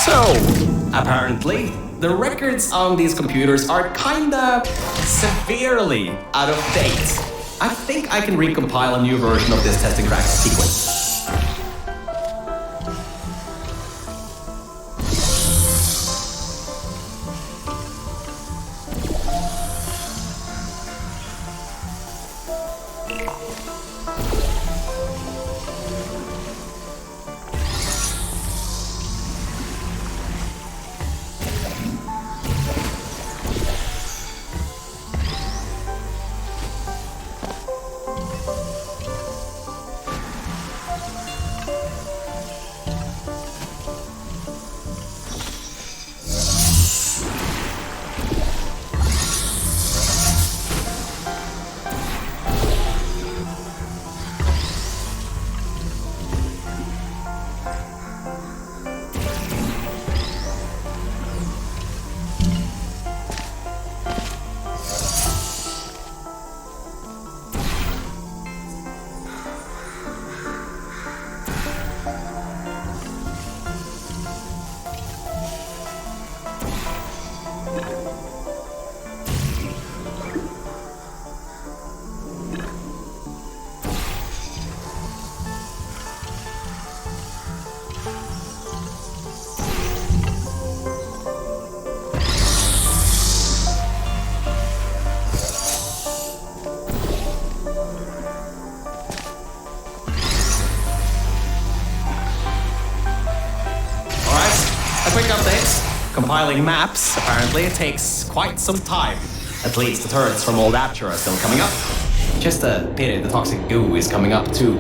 So, apparently, the records on these computers are kinda severely out of date. I think I can recompile a new version of this testing track sequence. Quick updates. Compiling maps apparently takes quite some time. At least the turrets from Old Aperture are still coming up. Just a pity the toxic goo is coming up too.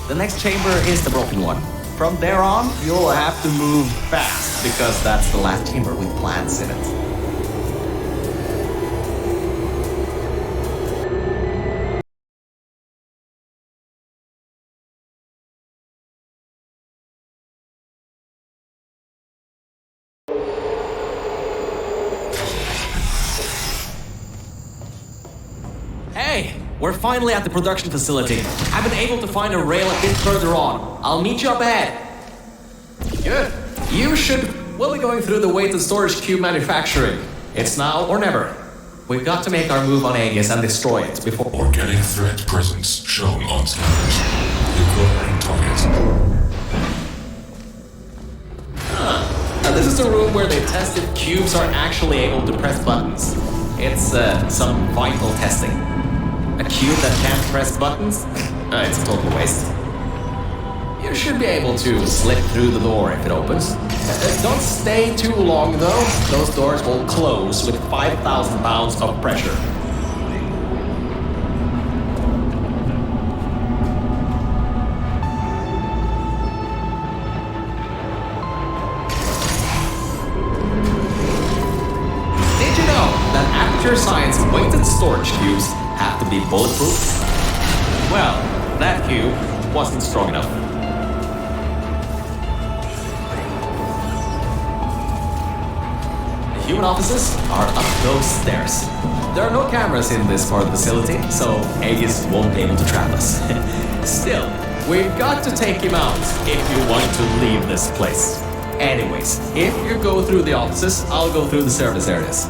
The next chamber is the broken one. From there on, you'll have to move fast, because that's the last chamber with plants in it. Hey, we're finally at the production facility. I've been able to find a rail a bit further on. I'll meet you up ahead. Good. We'll be going through the weighted storage cube manufacturing. It's now or never. We've got to make our move on Aegis and destroy it before... Organic threat presence shown on scanners. Acquiring target. this is the room where they test if cubes are actually able to press buttons. It's some vital testing. A cube that can't press buttons? It's a total waste. You should be able to slip through the door if it opens. Don't stay too long though. Those doors will close with 5,000 pounds of pressure. Did you know that Aperture Science weighted storage cubes have to be bulletproof? Well, that cube wasn't strong enough. Human offices are up those stairs. There are no cameras in this part of the facility, so Aegis won't be able to trap us. Still, we've got to take him out if you want to leave this place. Anyways, if you go through the offices, I'll go through the service areas.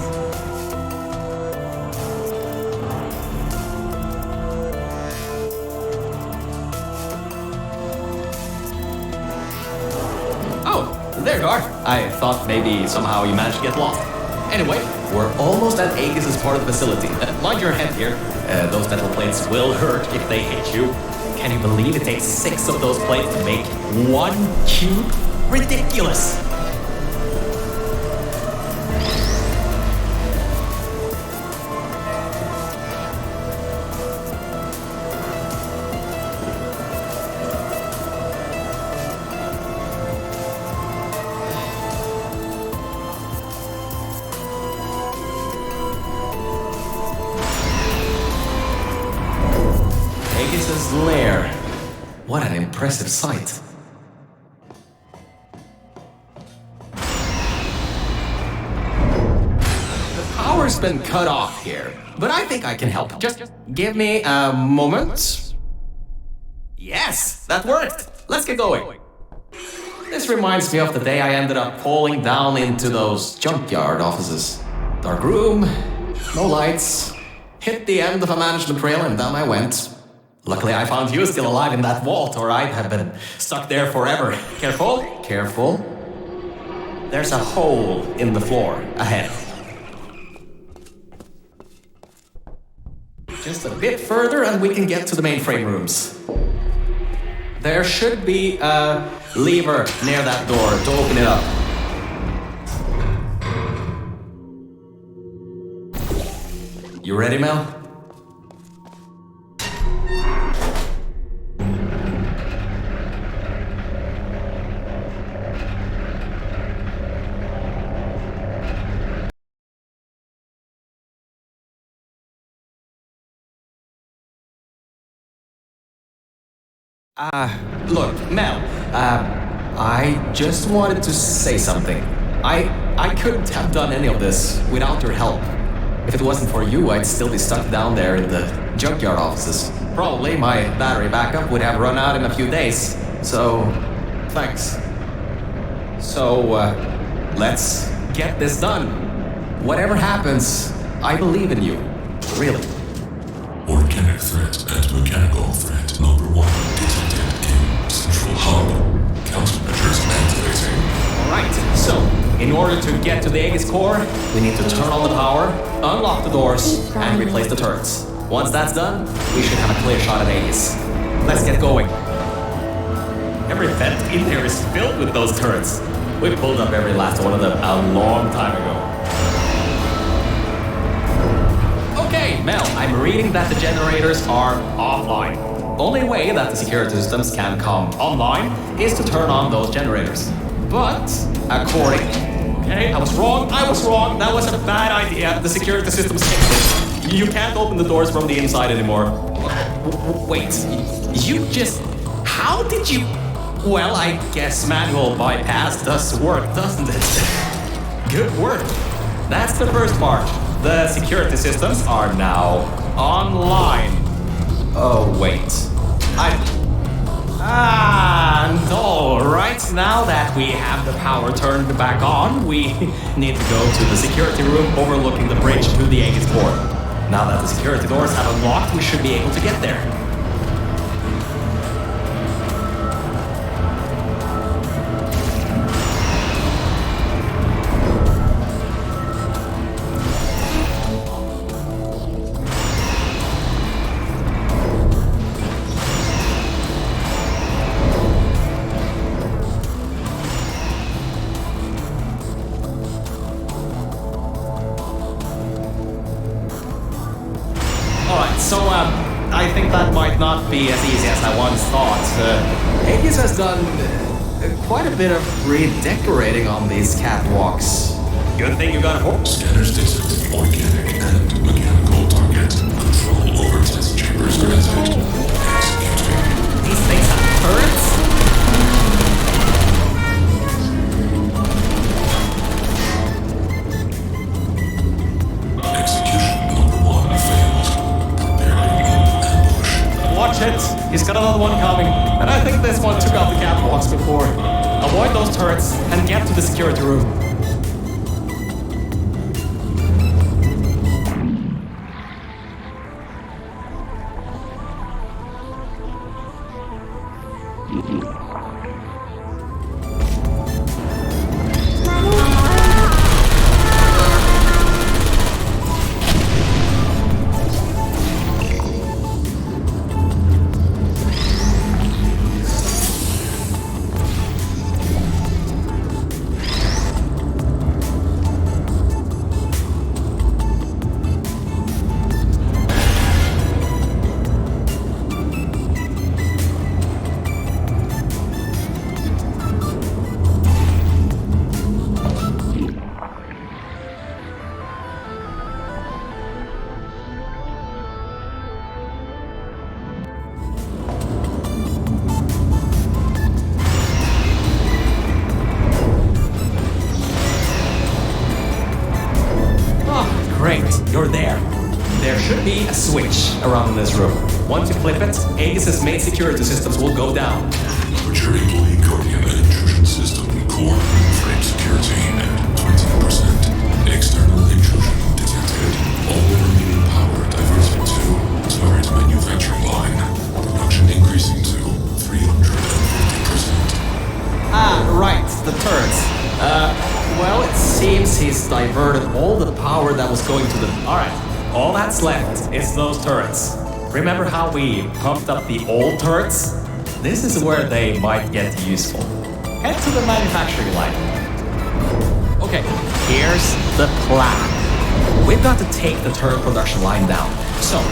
Oh, there you are. I thought maybe somehow you managed to get lost. Anyway, we're almost at Aegis' part of the facility. Mind your head here. Those metal plates will hurt if they hit you. Can you believe it takes 6 of those plates to make 1 cube? Ridiculous! Aegis' lair. What an impressive sight. The power's been cut off here, but I think I can help. Just give me a moment. Yes, that worked. Let's get going. This reminds me of the day I ended up falling down into those junkyard offices. Dark room, no lights, hit the end of a management rail and down I went. Luckily I found you still alive in that vault, or I'd have been stuck there forever. Careful, careful. There's a hole in the floor ahead. Just a bit further and we can get to the mainframe rooms. There should be a lever near that door to open it up. You ready, Mel? Look, Mel, I just wanted to say something. I couldn't have done any of this without your help. If it wasn't for you, I'd still be stuck down there in the junkyard offices. Probably my battery backup would have run out in a few days. So, thanks. So, let's get this done. Whatever happens, I believe in you. Really. Organic threat and mechanical threat number 1 detected in Central Hub. Countermeasures activating. Alright, so, in order to get to the Aegis core, we need to turn on the power, unlock the doors, and replace the turrets. Once that's done, we should have a clear shot at Aegis. Let's get going. Every vent in there is filled with those turrets. We pulled up every last one of them a long time ago. Okay, Mel, I'm reading that the generators are offline. Only way that the security systems can come online is to turn on those generators. But, according... Okay, I was wrong, that was a bad idea. The security systems fixed it. You can't open the doors from the inside anymore. Wait, you just... How did you... Well, I guess manual bypass does work, doesn't it? Good work. That's the first part. The security systems are now online. Oh, wait. No, right now that we have the power turned back on, we need to go to the security room overlooking the bridge to the Aegis core. Now that the security doors have unlocked, we should be able to get there. think that might not be as easy as I once thought. Aegis has done quite a bit of redecorating on these catwalks. Good thing you got a horse. Scanners detecting organic and mechanical target. Control over test chambers granted. Executing. These things have turrets? Execution number 1 failed. Preparing ambush. Watch it! He's got another one coming. And I think this one took out the catwalks before. Avoid those turrets and get to the security room. Great, you're there. There should be a switch around in this room. Once you flip it, Aegis' main security systems will go down. Aperture employee guardian and intrusion system core frame security at 20%. External intrusion detected. All remaining power diverted to turret manufacturing line. Production increasing to 350%. Ah, right, the turrets. Well, it seems he's diverted all the power that was going to the... Alright, all that's left is those turrets. Remember how we pumped up the old turrets? This is where they might get useful. Head to the manufacturing line. Okay, here's the plan. We've got to take the turret production line down. So,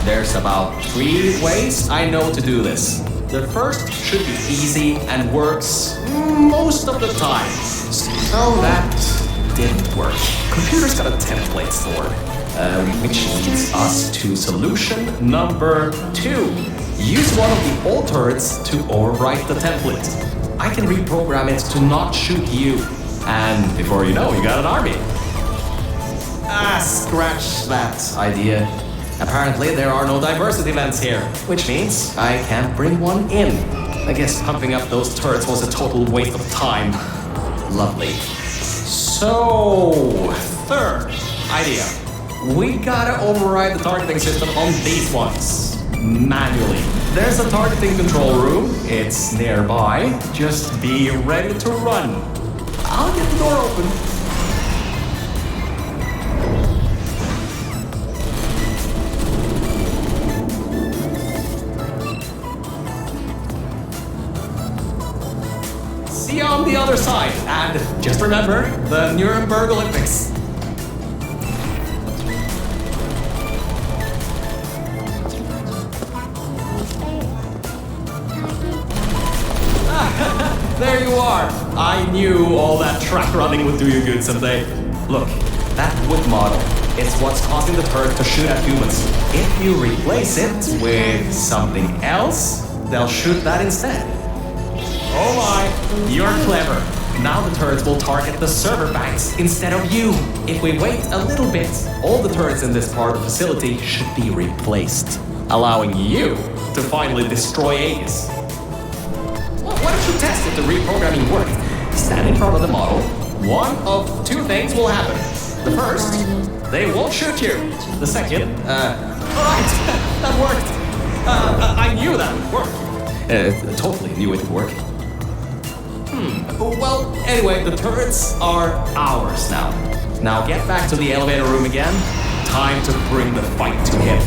there's about 3 ways I know to do this. The first should be easy and works most of the time. So that didn't work. Computer's got a template stored, which leads us to solution number 2. Use one of the old turrets to overwrite the template. I can reprogram it to not shoot you, and before you know, you got an army. Scratch that idea. Apparently there are no diversity events here, which means I can't bring one in. I guess pumping up those turrets was a total waste of time. Lovely. So, third idea. We gotta override the targeting system on these ones. Manually. There's a targeting control room. It's nearby. Just be ready to run. I'll get the door open. See you on the other side, and just remember the Nuremberg Olympics. There you are. I knew all that track running would do you good someday. Look, that wood model is what's causing the turret to shoot at humans. If you replace it with something else, they'll shoot that instead. Oh my, you're clever. Now the turrets will target the server banks instead of you. If we wait a little bit, all the turrets in this part of the facility should be replaced, allowing you to finally destroy Aegis. Well, why don't you test if the reprogramming worked? Stand in front of the model. One of 2 things will happen. The first, they won't shoot you. The second, alright, that worked. I knew that would work. Totally knew it would work. Well, anyway, the turrets are ours now. Now get back to the elevator room again. Time to bring the fight to him.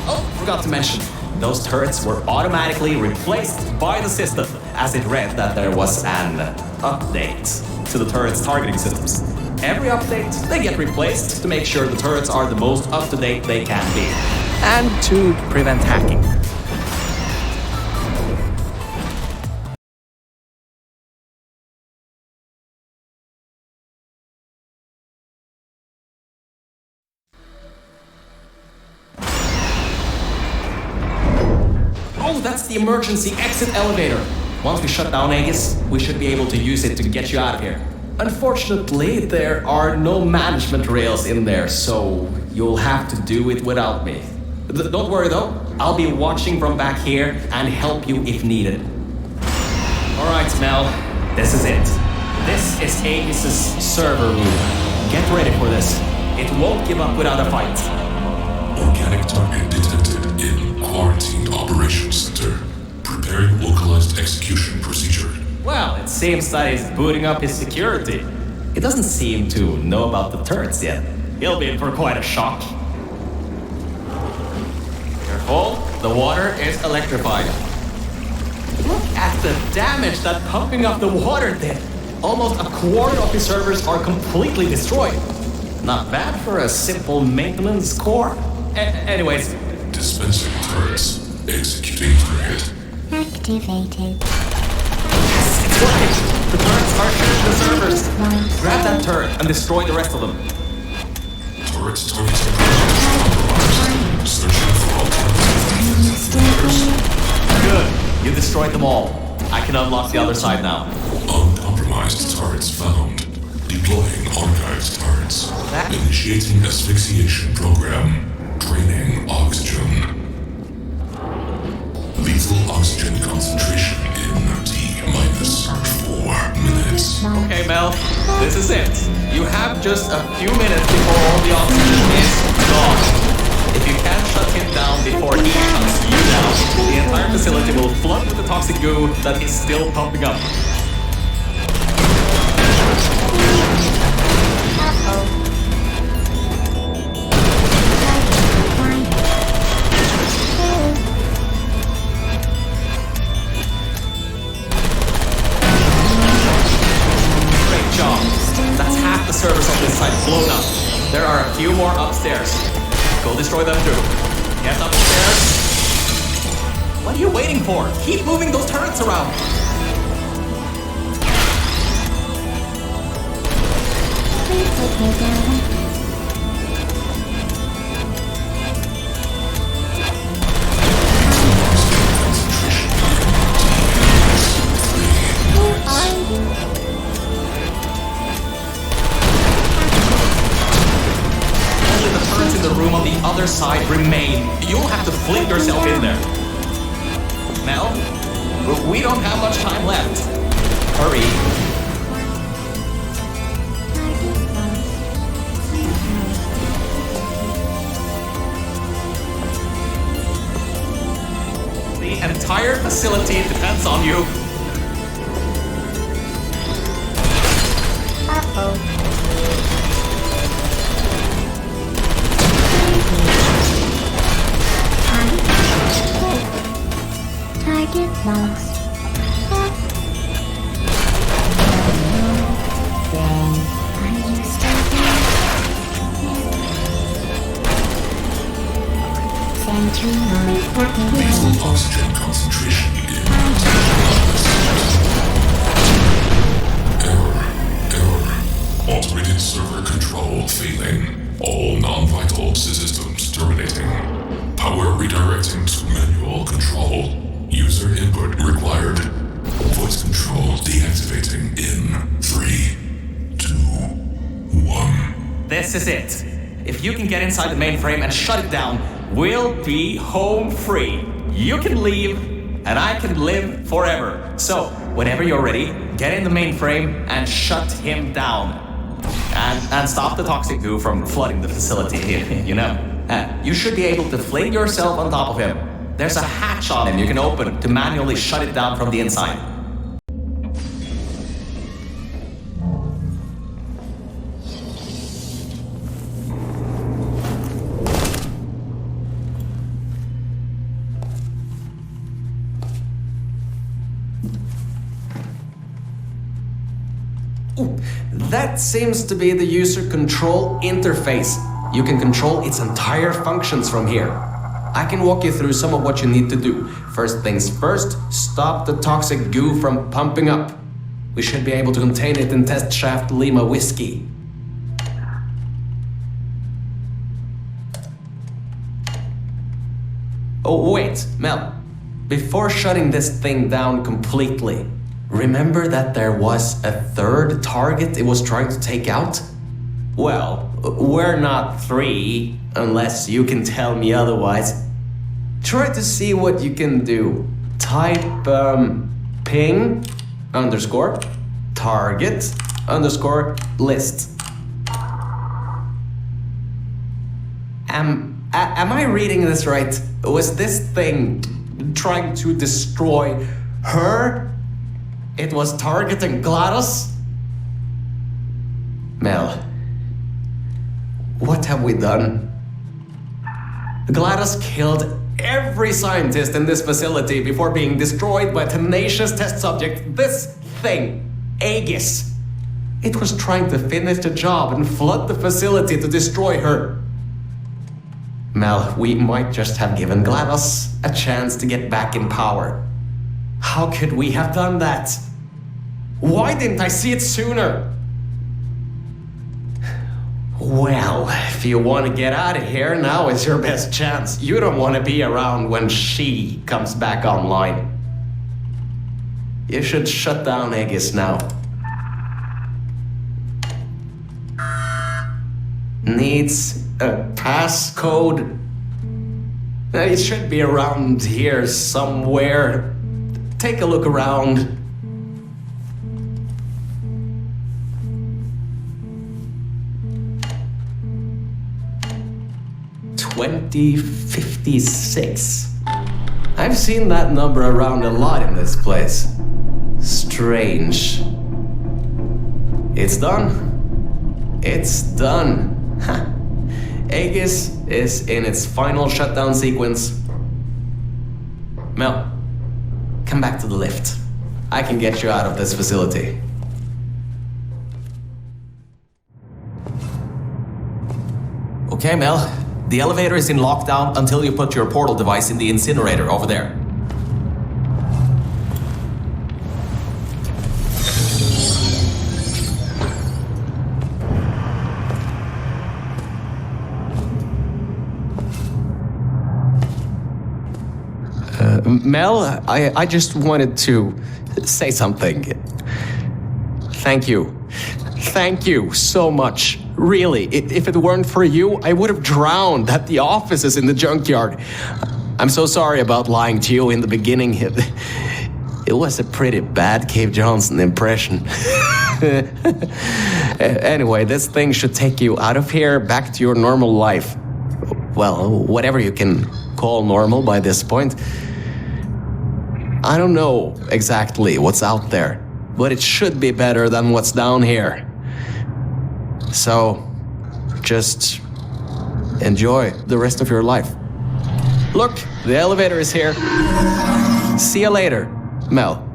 Oh, forgot to mention, those turrets were automatically replaced by the system, as it read that there was an update to the turret's targeting systems. Every update, they get replaced to make sure the turrets are the most up-to-date they can be. And to prevent hacking. Oh, that's the emergency exit elevator. Once we shut down Aegis, we should be able to use it to get you out of here. Unfortunately, there are no management rails in there, so you'll have to do it without me. Don't worry though, I'll be watching from back here and help you if needed. Alright, Mel, this is it. This is Aegis' server room. Get ready for this. It won't give up without a fight. Organic target detected in Quarantined Operations Center. Preparing localized execution procedure. Well, it seems that he's booting up his security. He doesn't seem to know about the turrets yet. He'll be in for quite a shock. Careful, the water is electrified. Look at the damage that pumping up the water did. Almost a quarter of his servers are completely destroyed. Not bad for a simple maintenance core. Anyways. Dispensing turrets. Executing target. Activated. Yes, it's working! The turrets are shooting the servers. Grab that turret and destroy the rest of them. Turrets targeting compromised. Searching for alternative defense. Good. You destroyed them all. I can unlock the other side now. Uncompromised turrets found. Deploying archived turrets. Initiating asphyxiation program. Draining oxygen. Lethal oxygen concentration in T-minus 4 minutes. Okay, Mel, this is it. You have just a few minutes before all the oxygen is gone. If you can't shut him down before he shuts you down, the entire facility will flood with the toxic goo that is still pumping up. The servers on this side blown up. There are a few more upstairs. Go destroy them too. Get upstairs. What are you waiting for? Keep moving those turrets around. In the room on the other side remain. You'll have to fling yourself in there. Mel, we don't have much time left. Hurry. The entire facility depends on you. Target lost. Then, are you still there? Sentry mode. Lethal oxygen concentration in Error. Automated server control failing. All non-vital systems terminating. Power redirecting to manual control. User input required. Voice control deactivating in 3, 2, 1. This is it. If you can get inside the mainframe and shut it down, we'll be home free. You can leave, and I can live forever. So, whenever you're ready, get in the mainframe and shut him down. And stop the toxic goo from flooding the facility, you know. You should be able to fling yourself on top of him. There's a hatch on him you can open to manually shut it down from the inside. Ooh, that seems to be the user control interface. You can control its entire functions from here. I can walk you through some of what you need to do. First things first, stop the toxic goo from pumping up. We should be able to contain it in test shaft Lima Whiskey. Oh, wait, Mel. Before shutting this thing down completely, remember that there was a third target it was trying to take out? Well, we're not three, unless you can tell me otherwise. Try to see what you can do. Type, ping, _ target, _ list. Am I reading this right? Was this thing trying to destroy her? It was targeting GLaDOS? Mel, what have we done? GLaDOS killed every scientist in this facility before being destroyed by a tenacious test subject. This thing, Aegis. It was trying to finish the job and flood the facility to destroy her. Mel, we might just have given GLaDOS a chance to get back in power. How could we have done that? Why didn't I see it sooner? Well, if you want to get out of here, now is your best chance. You don't want to be around when she comes back online. You should shut down Aegis now. Needs a passcode. It should be around here somewhere. Take a look around. $2056. I've seen that number around a lot in this place. Strange. It's done. It's done. Aegis is in its final shutdown sequence. Mel, come back to the lift. I can get you out of this facility. Okay, Mel. The elevator is in lockdown until you put your portal device in the incinerator over there. Mel, I just wanted to say something. Thank you. Thank you so much. Really, if it weren't for you, I would have drowned at the offices in the junkyard. I'm so sorry about lying to you in the beginning. It was a pretty bad Cave Johnson impression. Anyway, this thing should take you out of here, back to your normal life. Well, whatever you can call normal by this point. I don't know exactly what's out there, but it should be better than what's down here. So, just enjoy the rest of your life. Look, the elevator is here. See you later, Mel.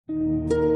Thank you.